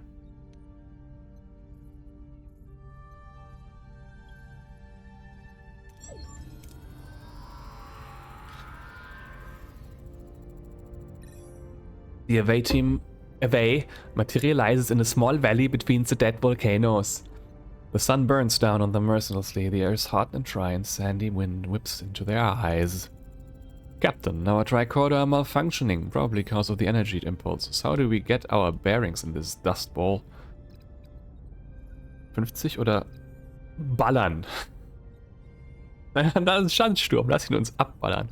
The away team materializes in a small valley between the dead volcanoes. The sun burns down on them mercilessly. The air is hot and dry, and sandy wind whips into their eyes. Captain, our tricorder are malfunctioning, probably because of the energy impulses. How do we get our bearings in this dust bowl? 50 oder ballern? Da ist ein Sandsturm, lass ihn uns abballern.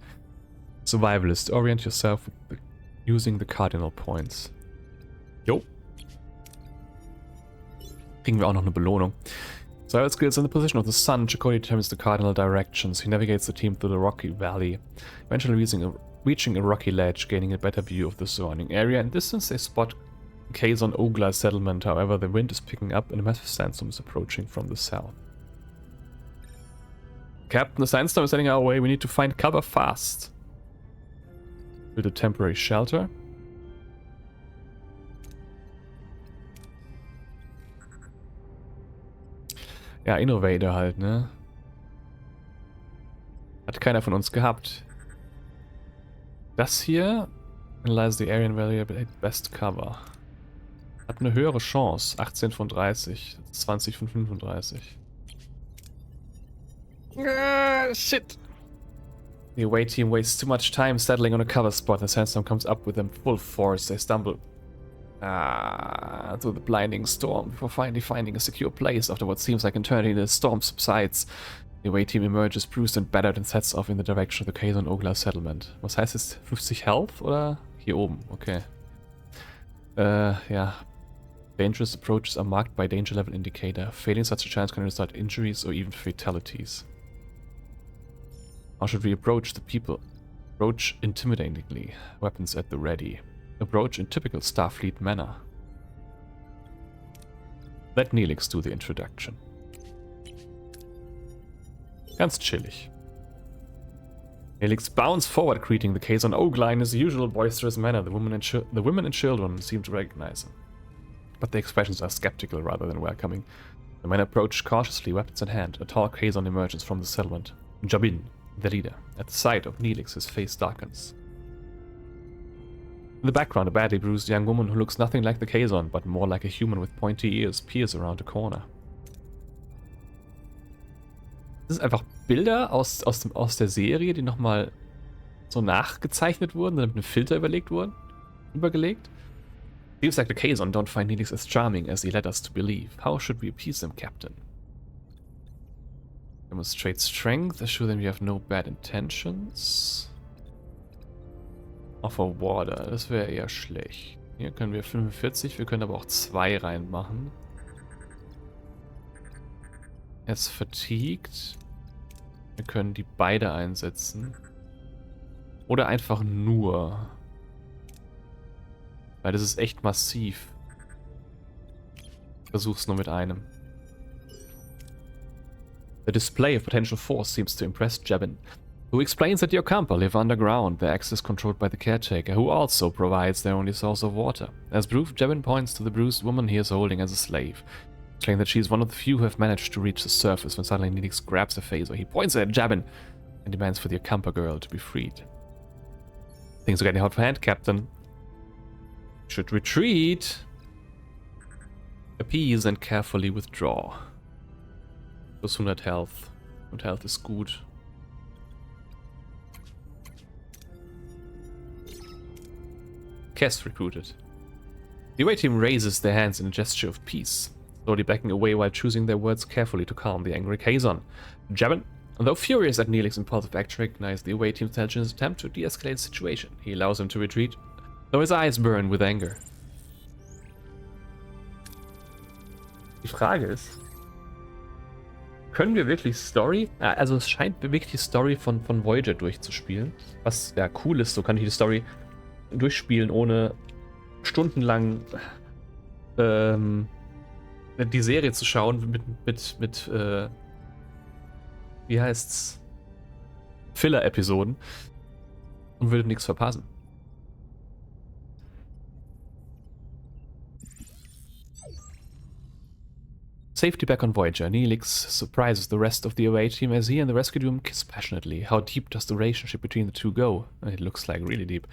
Survivalist, orient yourself using the cardinal points. Jo. Kriegen wir auch noch eine Belohnung. Survival skills in the position of the sun. Chakotay determines the cardinal directions. He navigates the team through the rocky valley, eventually reaching a rocky ledge, gaining a better view of the surrounding area. In distance, they spot Kazon Ogla settlement. However, the wind is picking up and a massive sandstorm is approaching from the south. Captain, the sandstorm is heading our way. We need to find cover fast. Build a temporary shelter. Ja, Innovator halt, ne? Hat keiner von uns gehabt. Das hier, analyze the area and variable best cover. Hat eine höhere Chance. 18 von 30. 20 von 35. Shit. The away team wastes too much time settling on a cover spot. The sandstorm comes up with them full force. They stumble through the blinding storm before finally finding a secure place. After what seems like eternity, the storm subsides. The away team emerges bruised and battered and sets off in the direction of the Kazon Ogla settlement. Was heißt es? 50 Health oder hier oben? Okay. Ja. Dangerous approaches are marked by danger level indicator. Failing such a chance can result in injuries or even fatalities. How should we approach the people? Approach intimidatingly. Weapons at the ready. Approach in typical Starfleet manner. Let Neelix do the introduction. Ganz chillig. Helix bounds forward, greeting the Kazon Ogla in his usual boisterous manner. The women and children seem to recognize him, but the expressions are skeptical rather than welcoming. The men approach cautiously, weapons in hand. A tall Kazon emerges from the settlement. Jabin, the leader. At the sight of Neelix, his face darkens. In the background, a badly bruised young woman who looks nothing like the Kazon, but more like a human with pointy ears, peers around a corner. Das sind einfach Bilder aus der Serie, die nochmal so nachgezeichnet wurden, dann mit einem Filter übergelegt. Seems like the Kazon don't find Neelix as charming as he led us to believe. How should we appease them, Captain? Demonstrate strength, assure them you have no bad intentions. Offer Water, das wäre eher schlecht. Hier können wir 45, wir können aber auch 2 reinmachen. Er ist fatigued. Wir können die beide einsetzen. Oder einfach nur. Weil das ist echt massiv. Versuch's nur mit einem. The display of potential force seems to impress Jabin, who explains that the Okampa live underground, their access controlled by the caretaker, who also provides their only source of water. As proof, Jabin points to the bruised woman he is holding as a slave, claiming that she is one of the few who have managed to reach the surface when suddenly Neelix grabs a phaser. He points at Jabin and demands for the Okampa girl to be freed. Things are getting out of hand, Captain. Should retreat. Appease and carefully withdraw. Plus 100 Health. Und Health ist gut. Kess recruited. The away team raises their hands in a gesture of peace, slowly backing away while choosing their words carefully to calm the angry Kazon. Jabin, though furious at Neelix's impulsive action, recognizes the away team's intelligent attempt to de-escalate the situation. He allows him to retreat, though his eyes burn with anger. Die Frage ist, können wir wirklich Story? Also es scheint wirklich die Story von Voyager durchzuspielen, was ja cool ist, so kann ich die Story durchspielen, ohne stundenlang die Serie zu schauen mit wie heißt's? Filler-Episoden und würde nichts verpassen. Safety back on Voyager, Neelix surprises the rest of the away team as he and the rescue team kiss passionately. How deep does the relationship between the two go? It looks like really deep.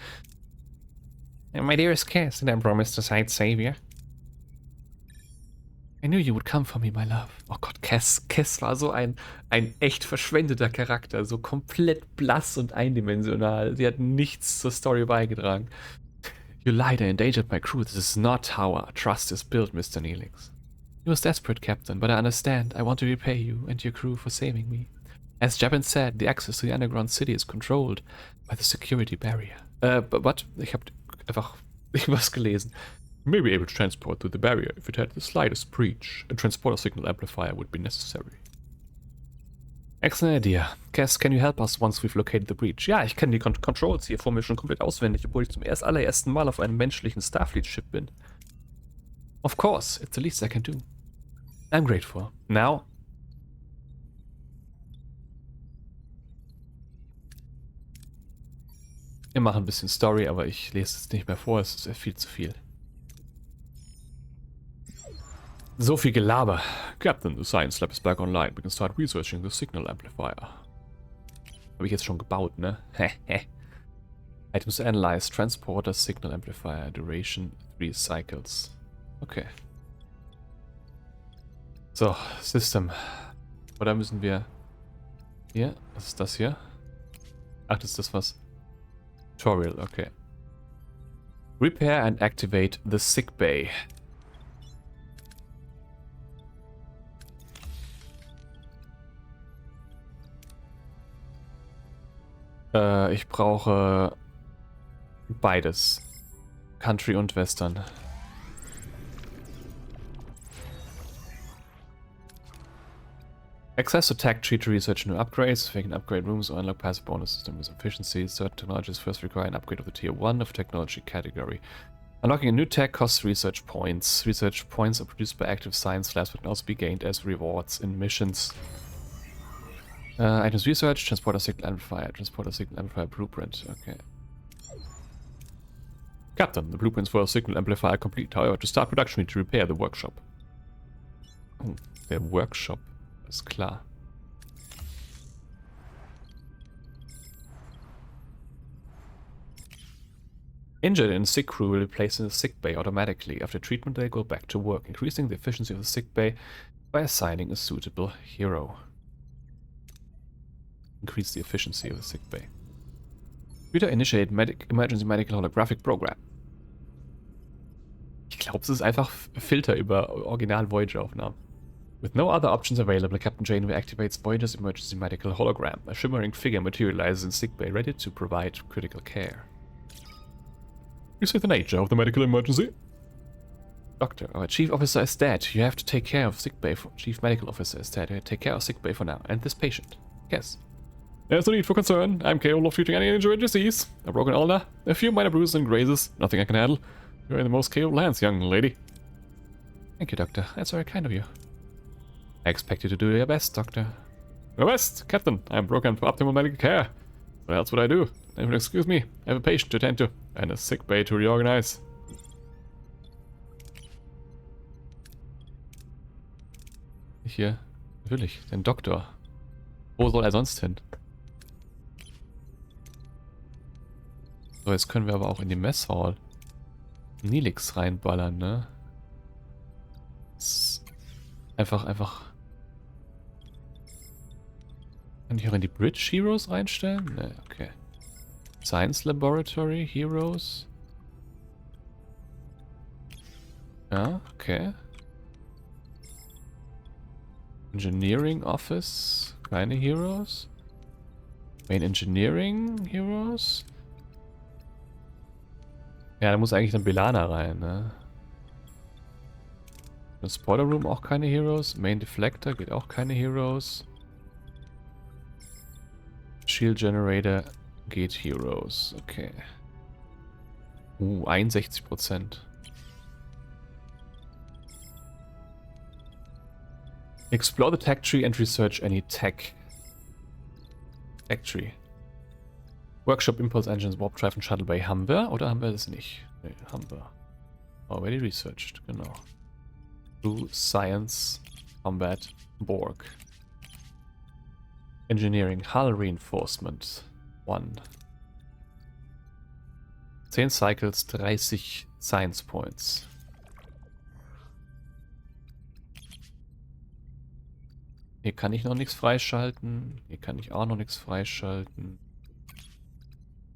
My dearest Cass, did I promise to side savior? I knew you would come for me, my love. Oh Gott, Cass war so ein echt verschwendeter Charakter, so komplett blass und eindimensional. Sie hat nichts zur Story beigetragen. You lied and endangered my crew. This is not how our trust is built, Mr. Neelix. He was desperate, Captain, but I understand. I want to repay you and your crew for saving me. As Jabin said, the access to the underground city is controlled by the security barrier. But ich habe einfach irgendwas gelesen. You may be able to transport through the barrier if it had the slightest breach. A transporter signal amplifier would be necessary. Excellent idea. Cass, can you help us once we've located the breach? Ja, ich kenne die Controls hier vor mir schon komplett auswendig, obwohl ich zum allerersten Mal auf einem menschlichen Starfleet-Ship bin. Of course, it's the least I can do. I'm grateful. Now... Wir machen ein bisschen Story, aber ich lese es nicht mehr vor, es ist viel zu viel. So viel Gelaber. Captain, the science lab is back online. We can start researching the signal amplifier. Habe ich jetzt schon gebaut, ne? Items to analyze. Transporter, signal amplifier. Duration 3 cycles. Okay. So, System. Oder müssen wir... Hier? Was ist das hier? Ach, das ist das was... Tutorial, okay. Repair and activate the sick bay. Ich brauche beides. Country und Western. Access to tech tree to research new upgrades. We can upgrade rooms or unlock passive bonus system with efficiency. Certain technologies first require an upgrade of the tier 1 of technology category. Unlocking a new tech costs research points. Research points are produced by active science labs but can also be gained as rewards in missions. Items research, transporter signal amplifier blueprint. Okay. Captain, the blueprints for a signal amplifier are complete. However, to start production, we need to repair the workshop. Oh, der Workshop. Ist klar. Injured and sick crew will be placed in the sick bay automatically. After treatment, they go back to work, increasing the efficiency of the sick bay by assigning a suitable hero. Increase the efficiency of the sick bay. Wieder initiate emergency medical holographic program. Ich glaube, es ist einfach Filter über Original Voyager-Aufnahmen. With no other options available, Captain Janeway activates Voyager's emergency medical hologram. A shimmering figure materializes in sickbay, ready to provide critical care. You say the nature of the medical emergency? Doctor, our chief officer is dead. You have to take care of sickbay. Chief medical officer is dead. Take care of sickbay for now. And this patient. Yes. There's no need for concern. I'm capable of treating any injury or disease. A broken ulna, a few minor bruises and grazes. Nothing I can handle. You're in the most capable hands, young lady. Thank you, Doctor. That's very kind of you. I expect you to do your best, Doctor. Your best, Captain. I'm programmed for optimal medical care. What else would I do? If you'll excuse me, I have a patient to attend to and a sick bay to reorganize. Hier, natürlich, den Doktor. Wo soll er sonst hin? So, jetzt können wir aber auch in die Messhall Nilix reinballern, ne? Einfach. Kann ich auch in die Bridge Heroes reinstellen? Ne, okay. Science Laboratory Heroes. Ja, okay. Engineering Office. Keine Heroes. Main Engineering Heroes. Ja, da muss eigentlich dann Belana rein, ne? Spoiler Room auch keine Heroes. Main Deflector geht auch keine Heroes. Shield Generator geht Heroes. Okay. 61%. Explore the tech tree and research any tech. Tech tree. Workshop, Impulse Engines, Warp Drive und Shuttle Bay haben wir oder haben wir das nicht? Ne, haben wir. Already researched, genau. Blue Science Combat Borg. Engineering Hull Reinforcement 1. 10 Cycles, 30 Science Points. Hier kann ich noch nichts freischalten. Hier kann ich auch noch nichts freischalten.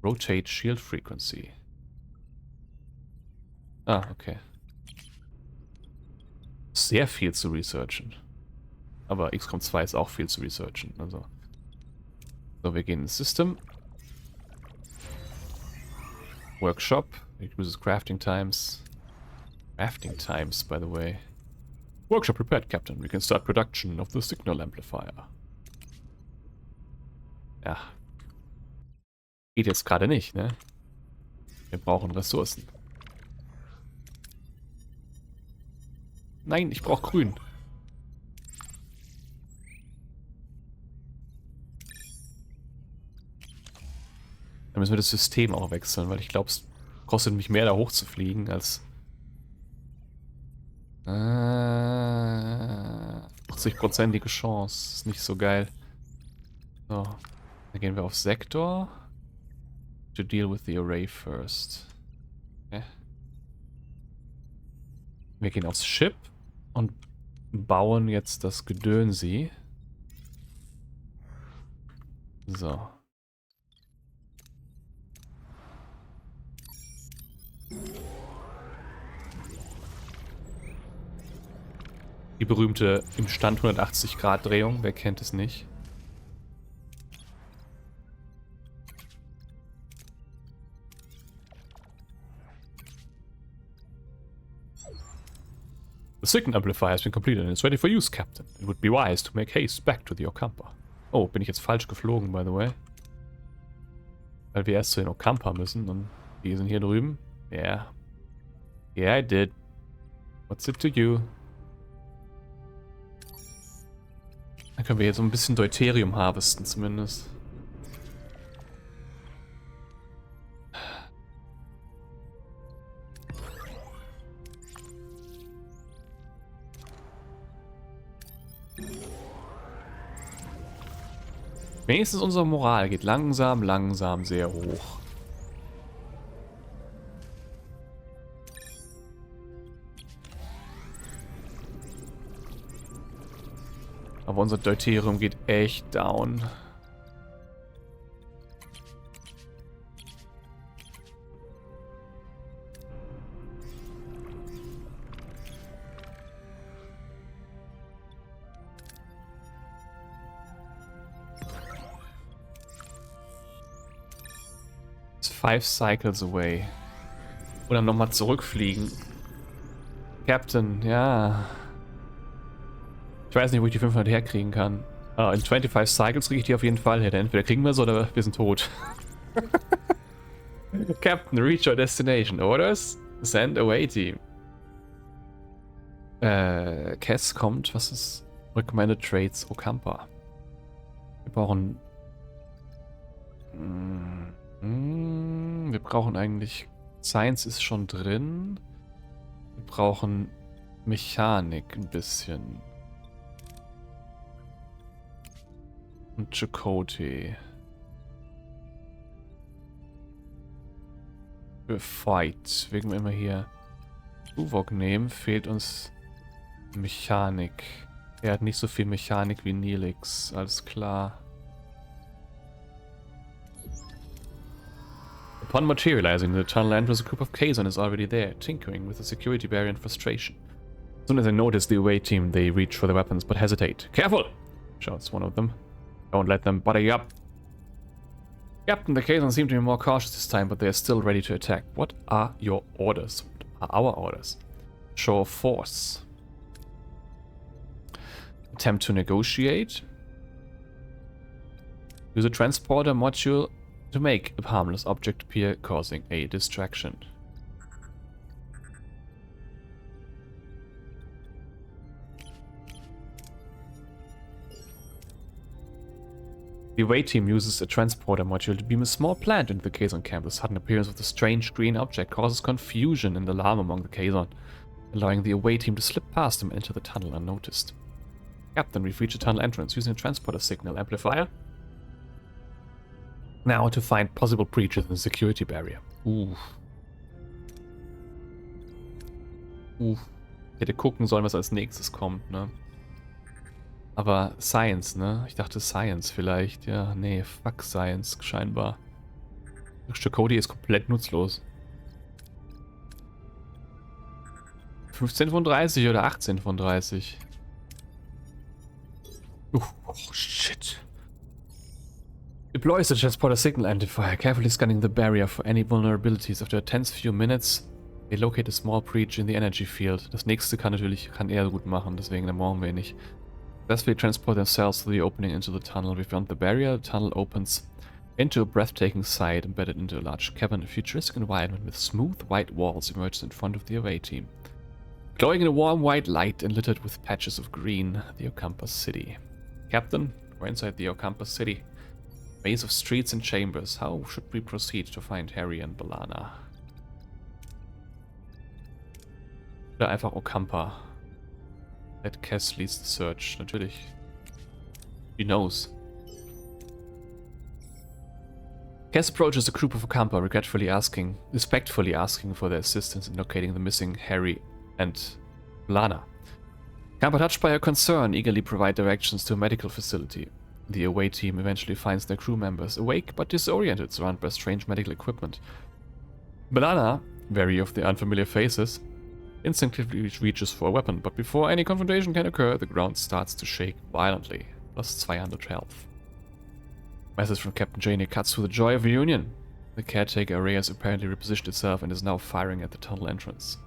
Rotate Shield Frequency. Ah, okay. Sehr viel zu researchen. Aber XCOM 2 ist auch viel zu researchen. Also. So, wir gehen ins System. Workshop. Reduces crafting times. Crafting times, by the way. Workshop prepared, Captain. We can start production of the signal amplifier. Ja. Geht jetzt gerade nicht, ne? Wir brauchen Ressourcen. Nein, ich brauche grün. Dann müssen wir das System auch wechseln, weil ich glaube, es kostet mich mehr, da hoch zu fliegen, als 80%ige Chance. Ist nicht so geil. So, dann gehen wir auf Sektor. To deal with the array first. Okay. Wir gehen aufs Ship und bauen jetzt das Gedönsi. So. Die berühmte im Stand 180 Grad Drehung, wer kennt es nicht? The signal amplifier has been completed and is ready for use, Captain. It would be wise to make haste back to the Ocampa. Oh, bin ich jetzt falsch geflogen, by the way? Weil wir erst zu den Ocampa müssen und die sind hier drüben. Yeah. Yeah, I did. What's it to you? Dann können wir jetzt so ein bisschen Deuterium harvesten zumindest. Wenigstens unsere Moral geht langsam, langsam sehr hoch. Aber unser Deuterium geht echt down. It's 5 cycles away. Oder nochmal zurückfliegen. Captain, ja. Ich weiß nicht, wo ich die 500 herkriegen kann. In 25 Cycles kriege ich die auf jeden Fall her. Entweder kriegen wir sie oder wir sind tot. Captain, reach your destination. Orders? Send away team. Cass kommt. Was ist? Recommended Trades Okampa. Wir brauchen... wir brauchen eigentlich... Science ist schon drin. Wir brauchen Mechanik ein bisschen. Und Chakotay. Für Fight. Wegen wir immer hier Tuvok nehmen, fehlt uns Mechanik. Er hat nicht so viel Mechanik wie Neelix, alles klar. Upon materializing, the tunnel enters a group of Kazon is already there, tinkering with the security barrier in frustration. As soon as they notice the away team, they reach for their weapons, but hesitate. Careful! Shouts one of them. Don't let them butter you up. Captain, the Kazon seem to be more cautious this time, but they are still ready to attack. What are your orders? What are our orders? Show of force. Attempt to negotiate. Use a transporter module to make a harmless object appear, causing a distraction. The away team uses a transporter module to beam a small plant into the Kazon camp. The sudden appearance of the strange green object causes confusion and alarm among the Kazon, allowing the away team to slip past them and enter the tunnel unnoticed. Captain, we've reached the tunnel entrance using a transporter signal amplifier. Now to find possible breaches in the security barrier. Ich hätte gucken sollen, was als nächstes kommt, ne? Aber Science, ne? Ich dachte Science vielleicht. Ja, nee, fuck Science, scheinbar. Chakotay ist komplett nutzlos. 15 von 30 oder 18 von 30. Oh, shit. Deploys the transporter signal amplifier, carefully scanning the barrier for any vulnerabilities. After a tense few minutes, they locate a small breach in the energy field. Das nächste kann er gut machen, deswegen dann brauchen wir ihn nicht. Successfully transport themselves through the opening into the tunnel. Beyond the barrier, the tunnel opens into a breathtaking site embedded into a large cavern. A futuristic environment with smooth white walls emerges in front of the away team. Glowing in a warm white light and littered with patches of green, the Okampa City. Captain, we're inside the Okampa City. Maze of streets and chambers. How should we proceed to find Harry and B'Elanna? Oder einfach Okampa. Let Cass leads the search. Natürlich. He knows. Cass approaches a group of Okampa, respectfully asking for their assistance in locating the missing Harry and B'Elanna. Okampa, touched by her concern, eagerly provide directions to a medical facility. The away team eventually finds their crew members awake but disoriented, surrounded by strange medical equipment. B'Elanna, wary of the unfamiliar faces, instinctively reaches for a weapon, but before any confrontation can occur, the ground starts to shake violently. Plus 200 health. Message from Captain Janey cuts through the joy of reunion. The caretaker array has apparently repositioned itself and is now firing at the tunnel entrance.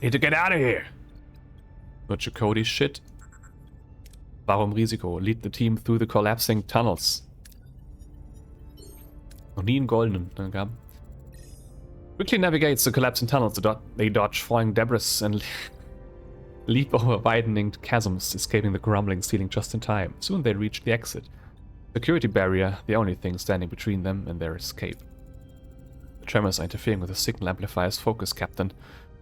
Need to get out of here! Nur Chakotay shit. Warum Risiko? Lead the team through the collapsing tunnels. Noch nie einen goldenen, ne, gab. Quickly navigates the collapsing tunnels. They dodge falling debris and leap over widening chasms, escaping the grumbling ceiling just in time. Soon they reach the exit. Security barrier, the only thing standing between them and their escape. The tremors are interfering with the signal amplifier's focus, Captain.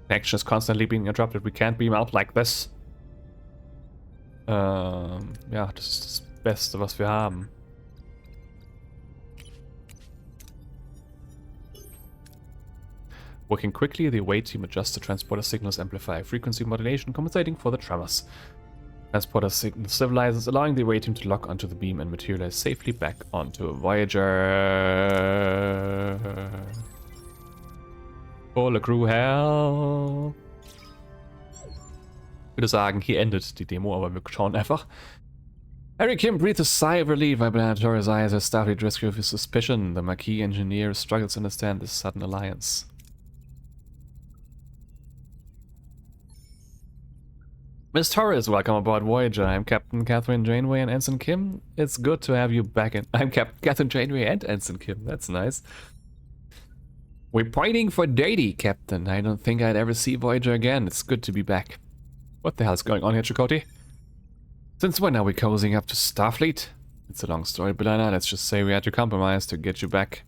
Connection is constantly being interrupted. We can't beam out like this. Ja, das ist das Beste, was wir haben. Working quickly, the away team adjusts the transporter signal's amplifier frequency modulation, compensating for the tremors. Transporter signal stabilizes, allowing the away team to lock onto the beam and materialize safely back onto Voyager. All crew hell. Ich würde sagen, hier endet die Demo, aber wir schauen einfach. Harry Kim breathes a sigh of relief by Planetora's eyes as Starfleet rescue his suspicion. The Maquis engineer struggles to understand this sudden alliance. Miss Torres, welcome aboard Voyager. I'm Captain Catherine Janeway and Ensign Kim. It's good to have you back in. I'm Captain Catherine Janeway and Ensign Kim. That's nice. We're pointing for Dady, Captain. I don't think I'd ever see Voyager again. It's good to be back. What the hell's going on here, Chakotay? Since when are we cozying up to Starfleet? It's a long story, Belana. Let's just say we had to compromise to get you back.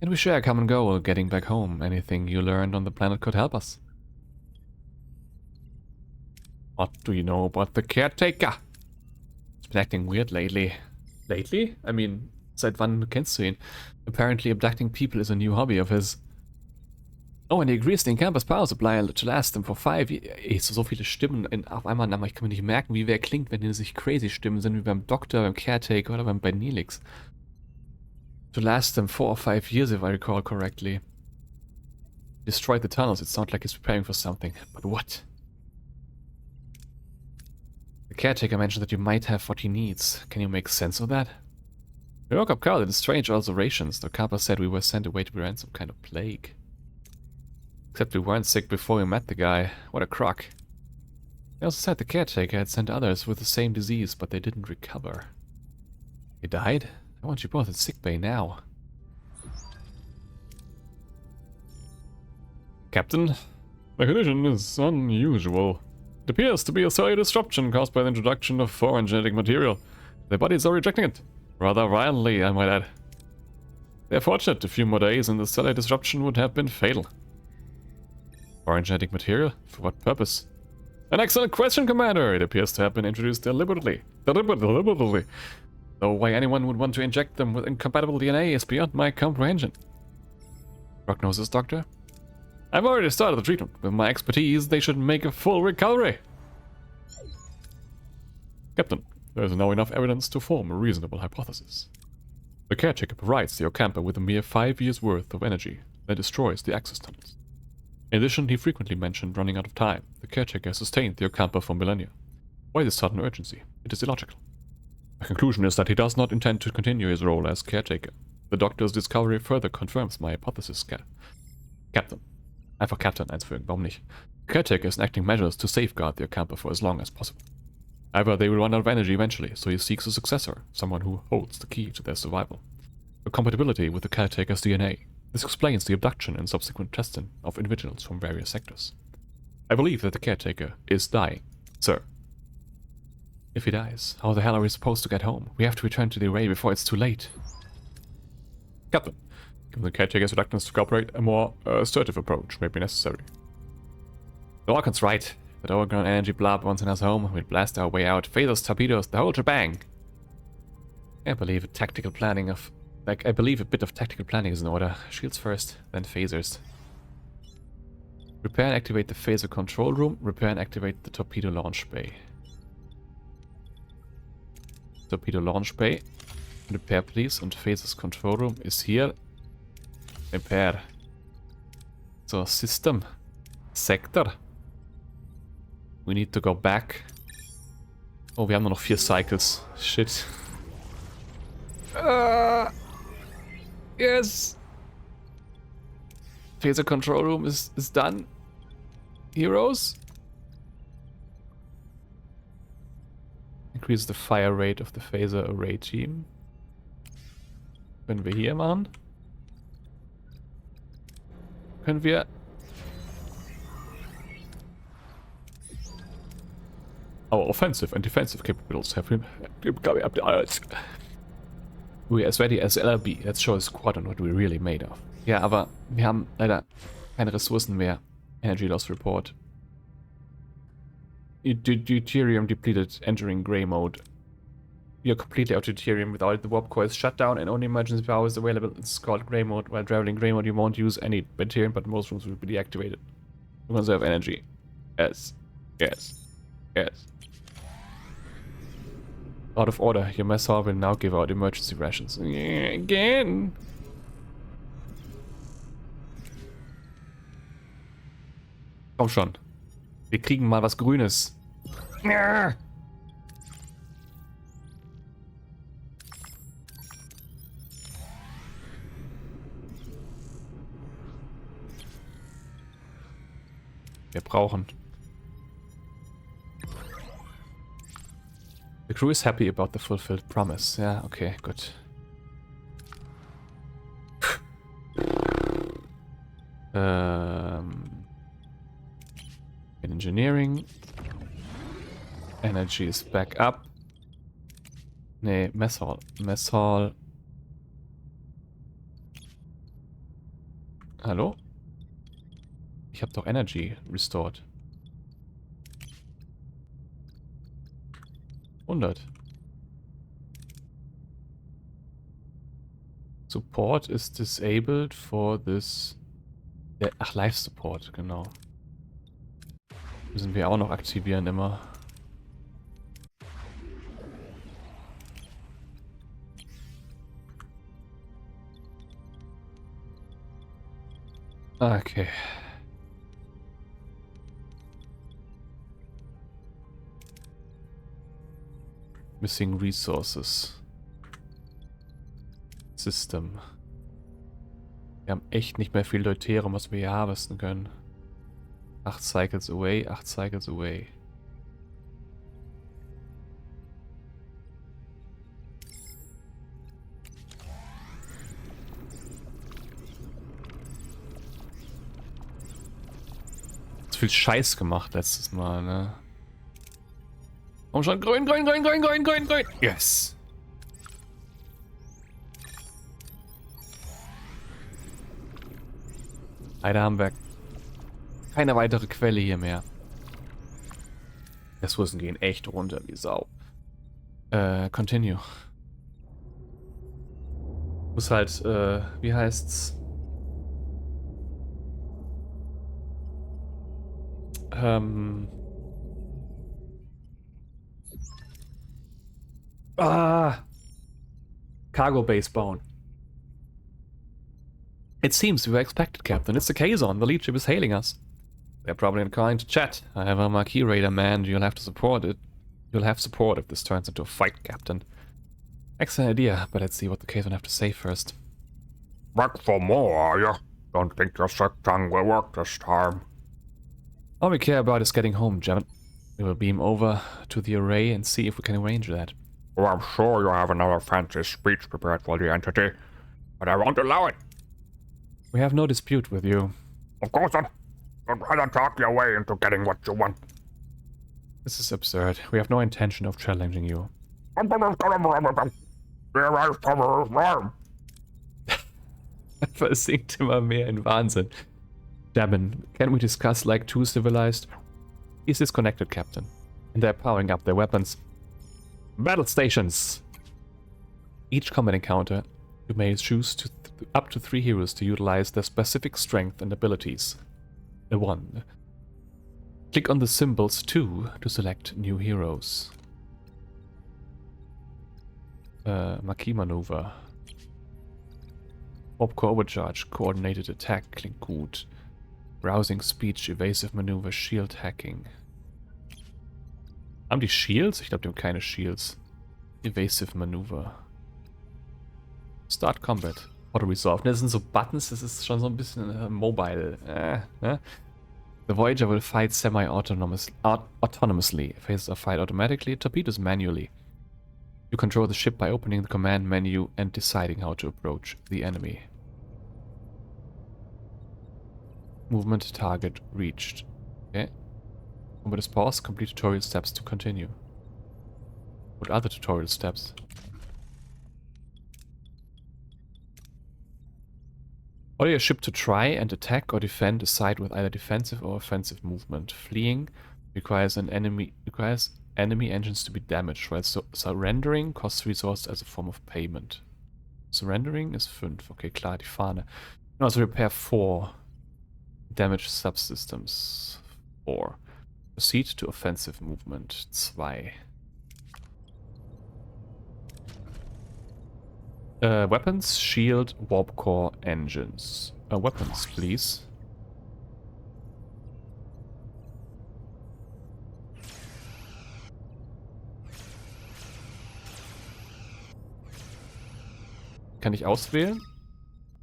And we share a common goal, getting back home. Anything you learned on the planet could help us. What do you know about the caretaker? He's been acting weird lately. Lately? I mean, seit wann kennst du ihn? Apparently abducting people is a new hobby of his. Oh, and he agrees the campus power supply to last them for 5 years. So viele Stimmen auf einmal, aber ich kann mir nicht merken, wie wer klingt, wenn die sich crazy Stimmen sind, wie beim Doktor, beim Caretaker oder bei Neelix. To last them 4 or 5 years, if I recall correctly. Destroyed the tunnels. It sounds like he's preparing for something. But what? The caretaker mentioned that you might have what he needs. Can you make sense of that? We woke up Carl in strange alterations. The Kappa said we were sent away to prevent some kind of plague. Except we weren't sick before we met the guy. What a crock. He also said the caretaker had sent others with the same disease, but they didn't recover. He died? I want you both in sickbay now. Captain, the condition is unusual. It appears to be a cellular disruption caused by the introduction of foreign genetic material. Their bodies are rejecting it. Rather violently, I might add. They're fortunate. A few more days and the cellular disruption would have been fatal. Foreign genetic material? For what purpose? An excellent question, Commander. It appears to have been introduced deliberately. Though why anyone would want to inject them with incompatible DNA is beyond my comprehension. Prognosis, Doctor? I've already started the treatment. With my expertise, they should make a full recovery. Captain, there is now enough evidence to form a reasonable hypothesis. The caretaker provides the Ocampa with a mere 5 years' worth of energy that destroys the access tunnels. In addition, he frequently mentioned running out of time. The caretaker sustained the Ocampa for millennia. Why this sudden urgency? It is illogical. My conclusion is that he does not intend to continue his role as caretaker. The Doctor's discovery further confirms my hypothesis, Captain. Einfach Captain einzufügen, warum nicht? The caretaker is enacting measures to safeguard the Ocampa for as long as possible. However, they will run out of energy eventually, so he seeks a successor, someone who holds the key to their survival. A compatibility with the caretaker's DNA. This explains the abduction and subsequent testing of individuals from various sectors. I believe that the caretaker is dying, sir. If he dies, how the hell are we supposed to get home? We have to return to the array before it's too late. Captain, given the caretaker's reluctance to cooperate, a more assertive approach may be necessary. The Orcon's right. That overgrown energy blob wants us home. We'll blast our way out. Phasers, torpedoes, the whole shebang. I believe a bit of tactical planning is in order. Shields first, then phasers. Repair and activate the phaser control room. Repair and activate the torpedo launch bay. Torpedo launch bay. Repair please. Und phasers control room is here. Repair. So, system. Sector. We need to go back. Oh, wir haben nur noch 4 Cycles. Shit. Yes. Phaser control room is done. Heroes. Increase the fire rate of the phaser array team. Können wir hier machen? Können wir... Our offensive and defensive capabilities have been we are as ready as LRB. Let's show a squad on what we're really made of. Ja, aber wir haben leider keine Ressourcen mehr. Energy loss report. Deuterium depleted, entering gray mode. You're completely out of deuterium without the warp core is shut down and only emergency power is available. It's called gray mode. While traveling gray mode, you won't use any deuterium, but most rooms will be deactivated. You conserve energy. Yes. Yes. Yes. Out of order. Your mess hall will now give out emergency rations. Again. Komm schon. Wir kriegen mal was Grünes. Wir brauchen. The crew is happy about the fulfilled promise. Ja, okay, gut. In engineering. Energy is back up. Nee, Mess Hall. Mess Hall. Hallo? Ich habe doch Energy restored. 100. Support is disabled for this... Ach, Life Support, genau. Müssen wir auch noch aktivieren immer. Okay. Missing Resources. System. Wir haben echt nicht mehr viel Deuterium, was wir hier harvesten können. 8 Cycles away, 8 Cycles away. Zu viel Scheiß gemacht letztes Mal, ne? Komm schon, grün, grün, grün, grün, grün, grün, grün. Yes. Leider haben wir keine weitere Quelle hier mehr. Ressourcen gehen echt runter wie Sau. Continue. Muss halt, wie heißt's? Cargo base bauen. It seems we were expected, Captain. It's the Kazon. The lead ship is hailing us. They're probably inclined to chat. I have a Marquis Raider manned. You'll have to support it. You'll have support if this turns into a fight, Captain. Excellent idea, but let's see what the Kazon have to say first. Back for more, are you? Don't think your sick tongue will work this time. All we care about is getting home, Gemini. We will beam over to the array and see if we can arrange that. Oh, I'm sure you have another fancy speech prepared for the entity, but I won't allow it. We have no dispute with you. Of course not. Don't try to talk your way into getting what you want. This is absurd. We have no intention of challenging you. Versinkt immer mehr in Wahnsinn. Damon, can we discuss like two civilized? He's disconnected, Captain. And they're powering up their weapons. Battle stations! Each combat encounter, you may choose to up to 3 heroes to utilize their specific strength and abilities. 1. Click on the symbols 2 to select new heroes. Marquis Maneuver. Warp Core Overcharge, Coordinated Attack, klingt gut. Browsing Speech, Evasive Maneuver, Shield Hacking. Haben die Shields? Ich glaube, die haben keine Shields. Evasive Maneuver. Start Combat. Auto Resolve. Das sind so Buttons, das ist schon so ein bisschen mobile. Ne? The Voyager will fight semi-autonomously. Phases are fired automatically, torpedoes manually. You control the ship by opening the command menu and deciding how to approach the enemy. Movement target reached. Okay. But is pause, complete tutorial steps to continue. What are the tutorial steps? Order your ship to try and attack or defend a site with either defensive or offensive movement. Fleeing requires enemy engines to be damaged, while surrendering costs resources as a form of payment. Surrendering is 5. Okay, klar, die Fahne. Also repair 4. Damage subsystems 4. Proceed to offensive movement 2. Weapons, shield, warp core, engines. Weapons, please. Kann ich auswählen?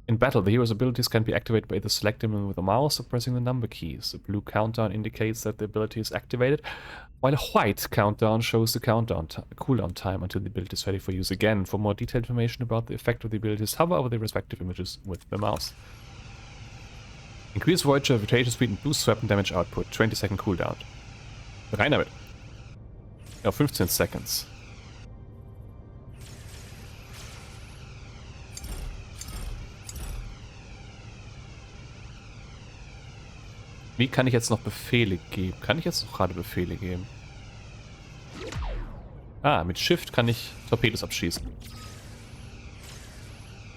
In battle, the hero's abilities can be activated by either selecting them with a mouse or pressing the number keys. A blue countdown indicates that the ability is activated, while a white countdown shows the cooldown time until the ability is ready for use again. For more detailed information about the effect of the abilities, hover over the respective images with the mouse. Increase Voyager rotation speed and boost weapon damage output. 20-second cooldown. Rein damit. Ja, 15 seconds. Wie kann ich jetzt noch Befehle geben? Kann ich jetzt noch gerade Befehle geben? Ah, mit Shift kann ich Torpedos abschießen.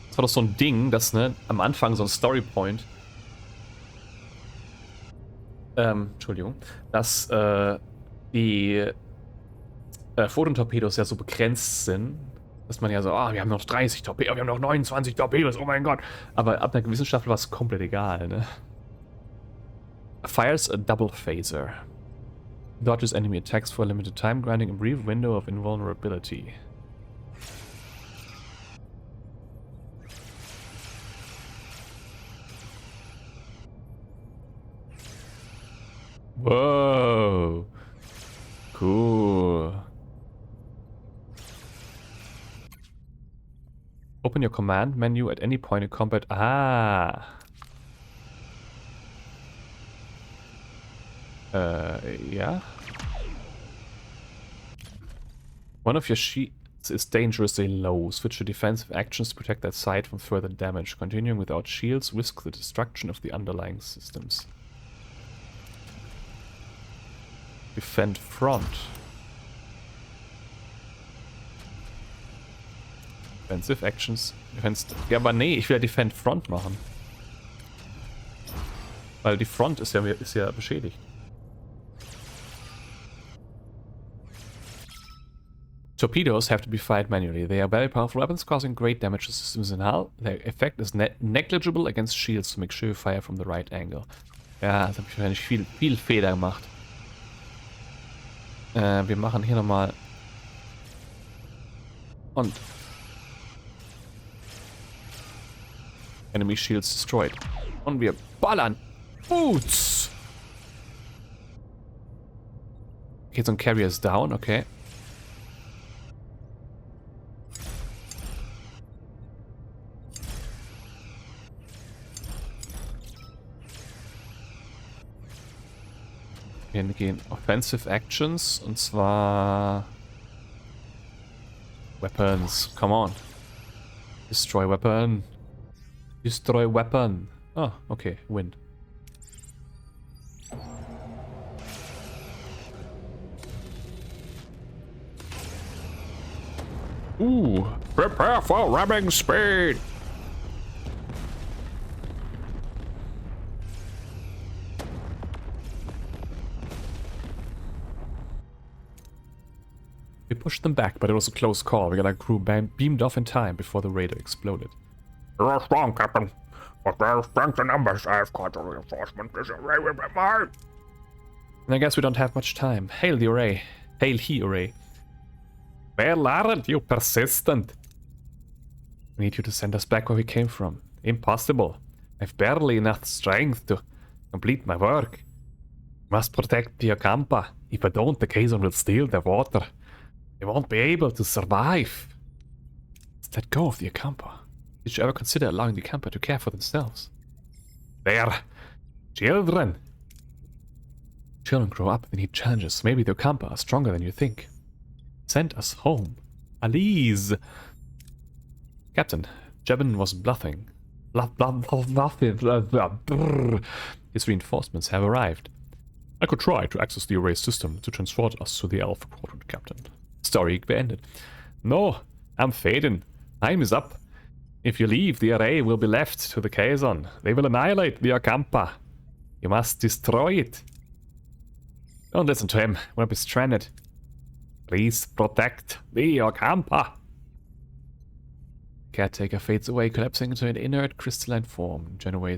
Das war doch so ein Ding, das, ne, am Anfang so ein Storypoint. Entschuldigung. Dass die Photon-Torpedos ja so begrenzt sind. Dass man ja so, wir haben noch 30 Torpedos, wir haben noch 29 Torpedos, oh mein Gott. Aber ab einer gewissen Staffel war es komplett egal, ne? Fires a double phaser. Dodges enemy attacks for a limited time, granting a brief window of invulnerability. Whoa. Cool. Open your command menu at any point in combat. Ah. Yeah. One of your sheets is dangerously low. Switch to defensive actions to protect that site from further damage. Continuing without shields risks the destruction of the underlying systems. Defend front. Defensive actions. Ja, aber nee, ich will ja Defend front machen. Weil die Front ist ja beschädigt. Torpedoes have to be fired manually. They are very powerful weapons, causing great damage to systems in hull. Their effect is negligible against shields, so make sure you fire from the right angle. Ja, das habe ich wahrscheinlich viel Fehler gemacht. Wir machen hier nochmal. Und. Enemy shields destroyed. Und wir ballern. Boots! Okay, so ein Carrier ist down, okay. Wir gehen Offensive Actions und zwar Weapons, come on. Destroy Weapon. Destroy Weapon. Ah, okay, Wind. Prepare for ramming speed. We pushed them back, but it was a close call. We got our crew beamed off in time before the raider exploded. You are strong, Captain. But there are strength in numbers. I have caught a reinforcement. This array will be mine. And I guess we don't have much time. Hail the array. Hail he array. Well, aren't you persistent? We need you to send us back where we came from. Impossible. I've barely enough strength to complete my work. Must protect the Ocampa. If I don't, the Kazon will steal the water. They won't be able to survive. Let's let go of the Ocampa. Did you ever consider allowing the Ocampa to care for themselves? They're children. Children grow up, they need challenges. Maybe the Okampa are stronger than you think. Send us home. Alice! Captain, Jebin was bluffing. His reinforcements have arrived. I could try to access the array system to transport us to the Alpha Quadrant, Captain. Story beendet. No, I'm fading. Time is up. If you leave, the array will be left to the Kazon. They will annihilate the Okampa. You must destroy it. Don't listen to him. We'll be stranded. Please protect the Okampa. Caretaker fades away, collapsing into an inert crystalline form. Janeway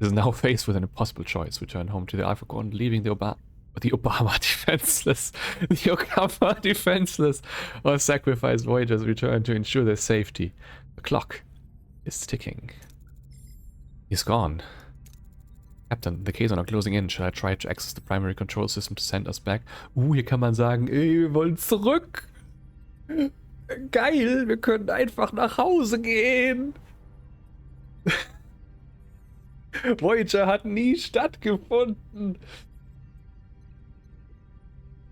is now faced with an impossible choice. Return home to the Alpha Quadrant, leaving the Obama defenseless. The Okampa defenseless. Or sacrifice Voyager's return to ensure their safety. The clock is ticking. He's gone. Captain, the Kazon are closing in. Shall I try to access the primary control system to send us back? Hier kann man sagen, ey, wir wollen zurück. Geil, wir können einfach nach Hause gehen. Voyager hat nie stattgefunden.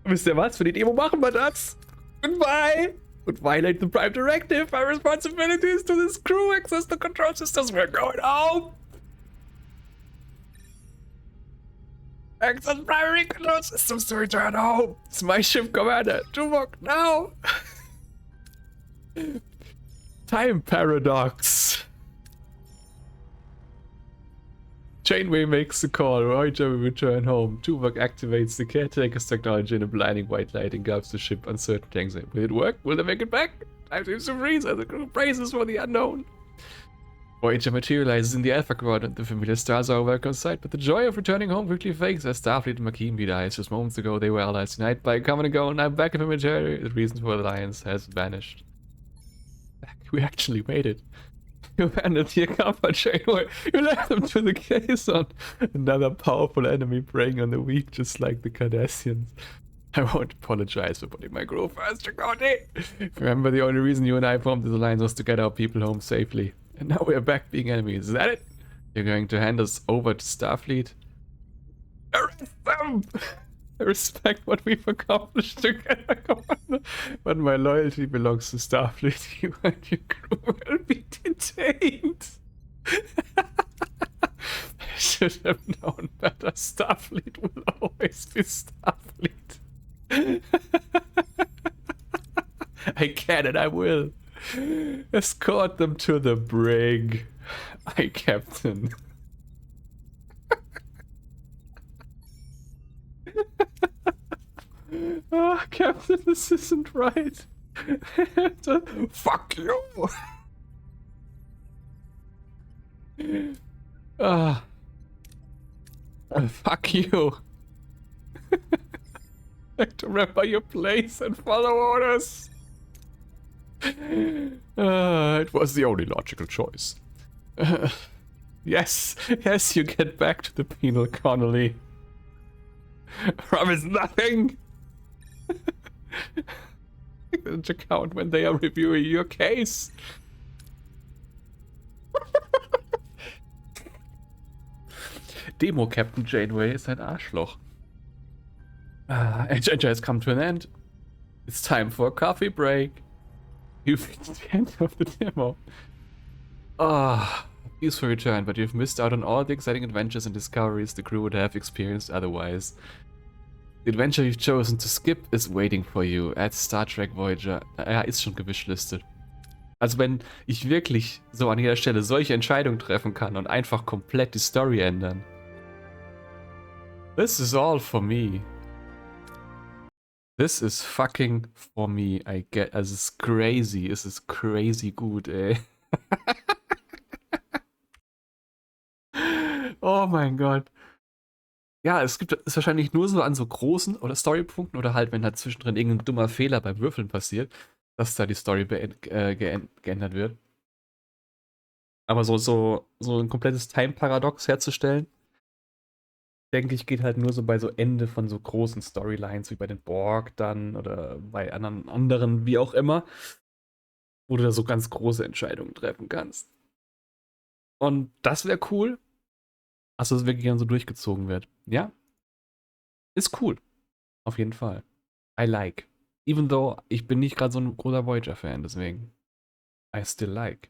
Wisst ihr was? Für die Demo machen wir das. Goodbye. Would violate the Prime Directive. My responsibility is to this crew. Access the control systems. We're going home. Access primary control systems to return home. It's my ship, Commander. Tuvok, now. Time paradox. Janeway makes the call. Voyager will return home. Tuvok activates the caretaker's technology in a blinding white light and engulfs the ship. Uncertain tanks. Will it work? Will they make it back? Time seems to freeze as the crew braces for the unknown. Voyager materializes in the Alpha Quadrant. The familiar stars are a welcome sight, but the joy of returning home quickly fades as Starfleet and Makin meet eyes. Just moments ago, they were allies. Tonight, by coming and going, I'm back in the military. The reason for the alliance has vanished. We actually made it. You abandoned the Okampa, Janeway. You left them to the Kazon. Another powerful enemy preying on the weak, just like the Cardassians. I won't apologize for putting my crew first, Chakotay. Remember, the only reason you and I formed this alliance was to get our people home safely. And now we're back being enemies. Is that it? You're going to hand us over to Starfleet? Arrest them! I respect what we've accomplished together, Commander. But my loyalty belongs to Starfleet. You and your crew will be detained. I should have known better. Starfleet will always be Starfleet. I can and I will. Escort them to the brig. Aye, Captain. Ah, Captain, this isn't right. Fuck you. Fuck you. Like to remember your place and follow orders. It was the only logical choice. Yes, you get back to the penal colony. Promise nothing. Take that into account when they are reviewing your case. Demo Captain Janeway ist ein Arschloch. Adventure has come to an end. It's time for a coffee break. You've reached the end of the demo. Useful return, but you've missed out on all the exciting adventures and discoveries the crew would have experienced otherwise. The adventure you've chosen to skip is waiting for you at Star Trek Voyager. Ja, ist schon gewishlistet. Also wenn ich wirklich so an jeder Stelle solche Entscheidungen treffen kann und einfach komplett die Story ändern. This is all for me. This is fucking for me. I get, es ist crazy. Es ist crazy gut, ey. Oh mein Gott. Ja, es ist wahrscheinlich nur so an so großen oder Storypunkten oder halt, wenn da zwischendrin irgendein dummer Fehler beim Würfeln passiert, dass da die Story geändert wird. Aber so ein komplettes Time-Paradox herzustellen, denke ich, geht halt nur so bei so Ende von so großen Storylines wie bei den Borg dann oder bei anderen wie auch immer, wo du da so ganz große Entscheidungen treffen kannst. Und das wäre cool. Also, dass es wirklich dann so durchgezogen wird. Ja, ist cool. Auf jeden Fall. I like. Even though ich bin nicht gerade so ein großer Voyager-Fan, deswegen. I still like.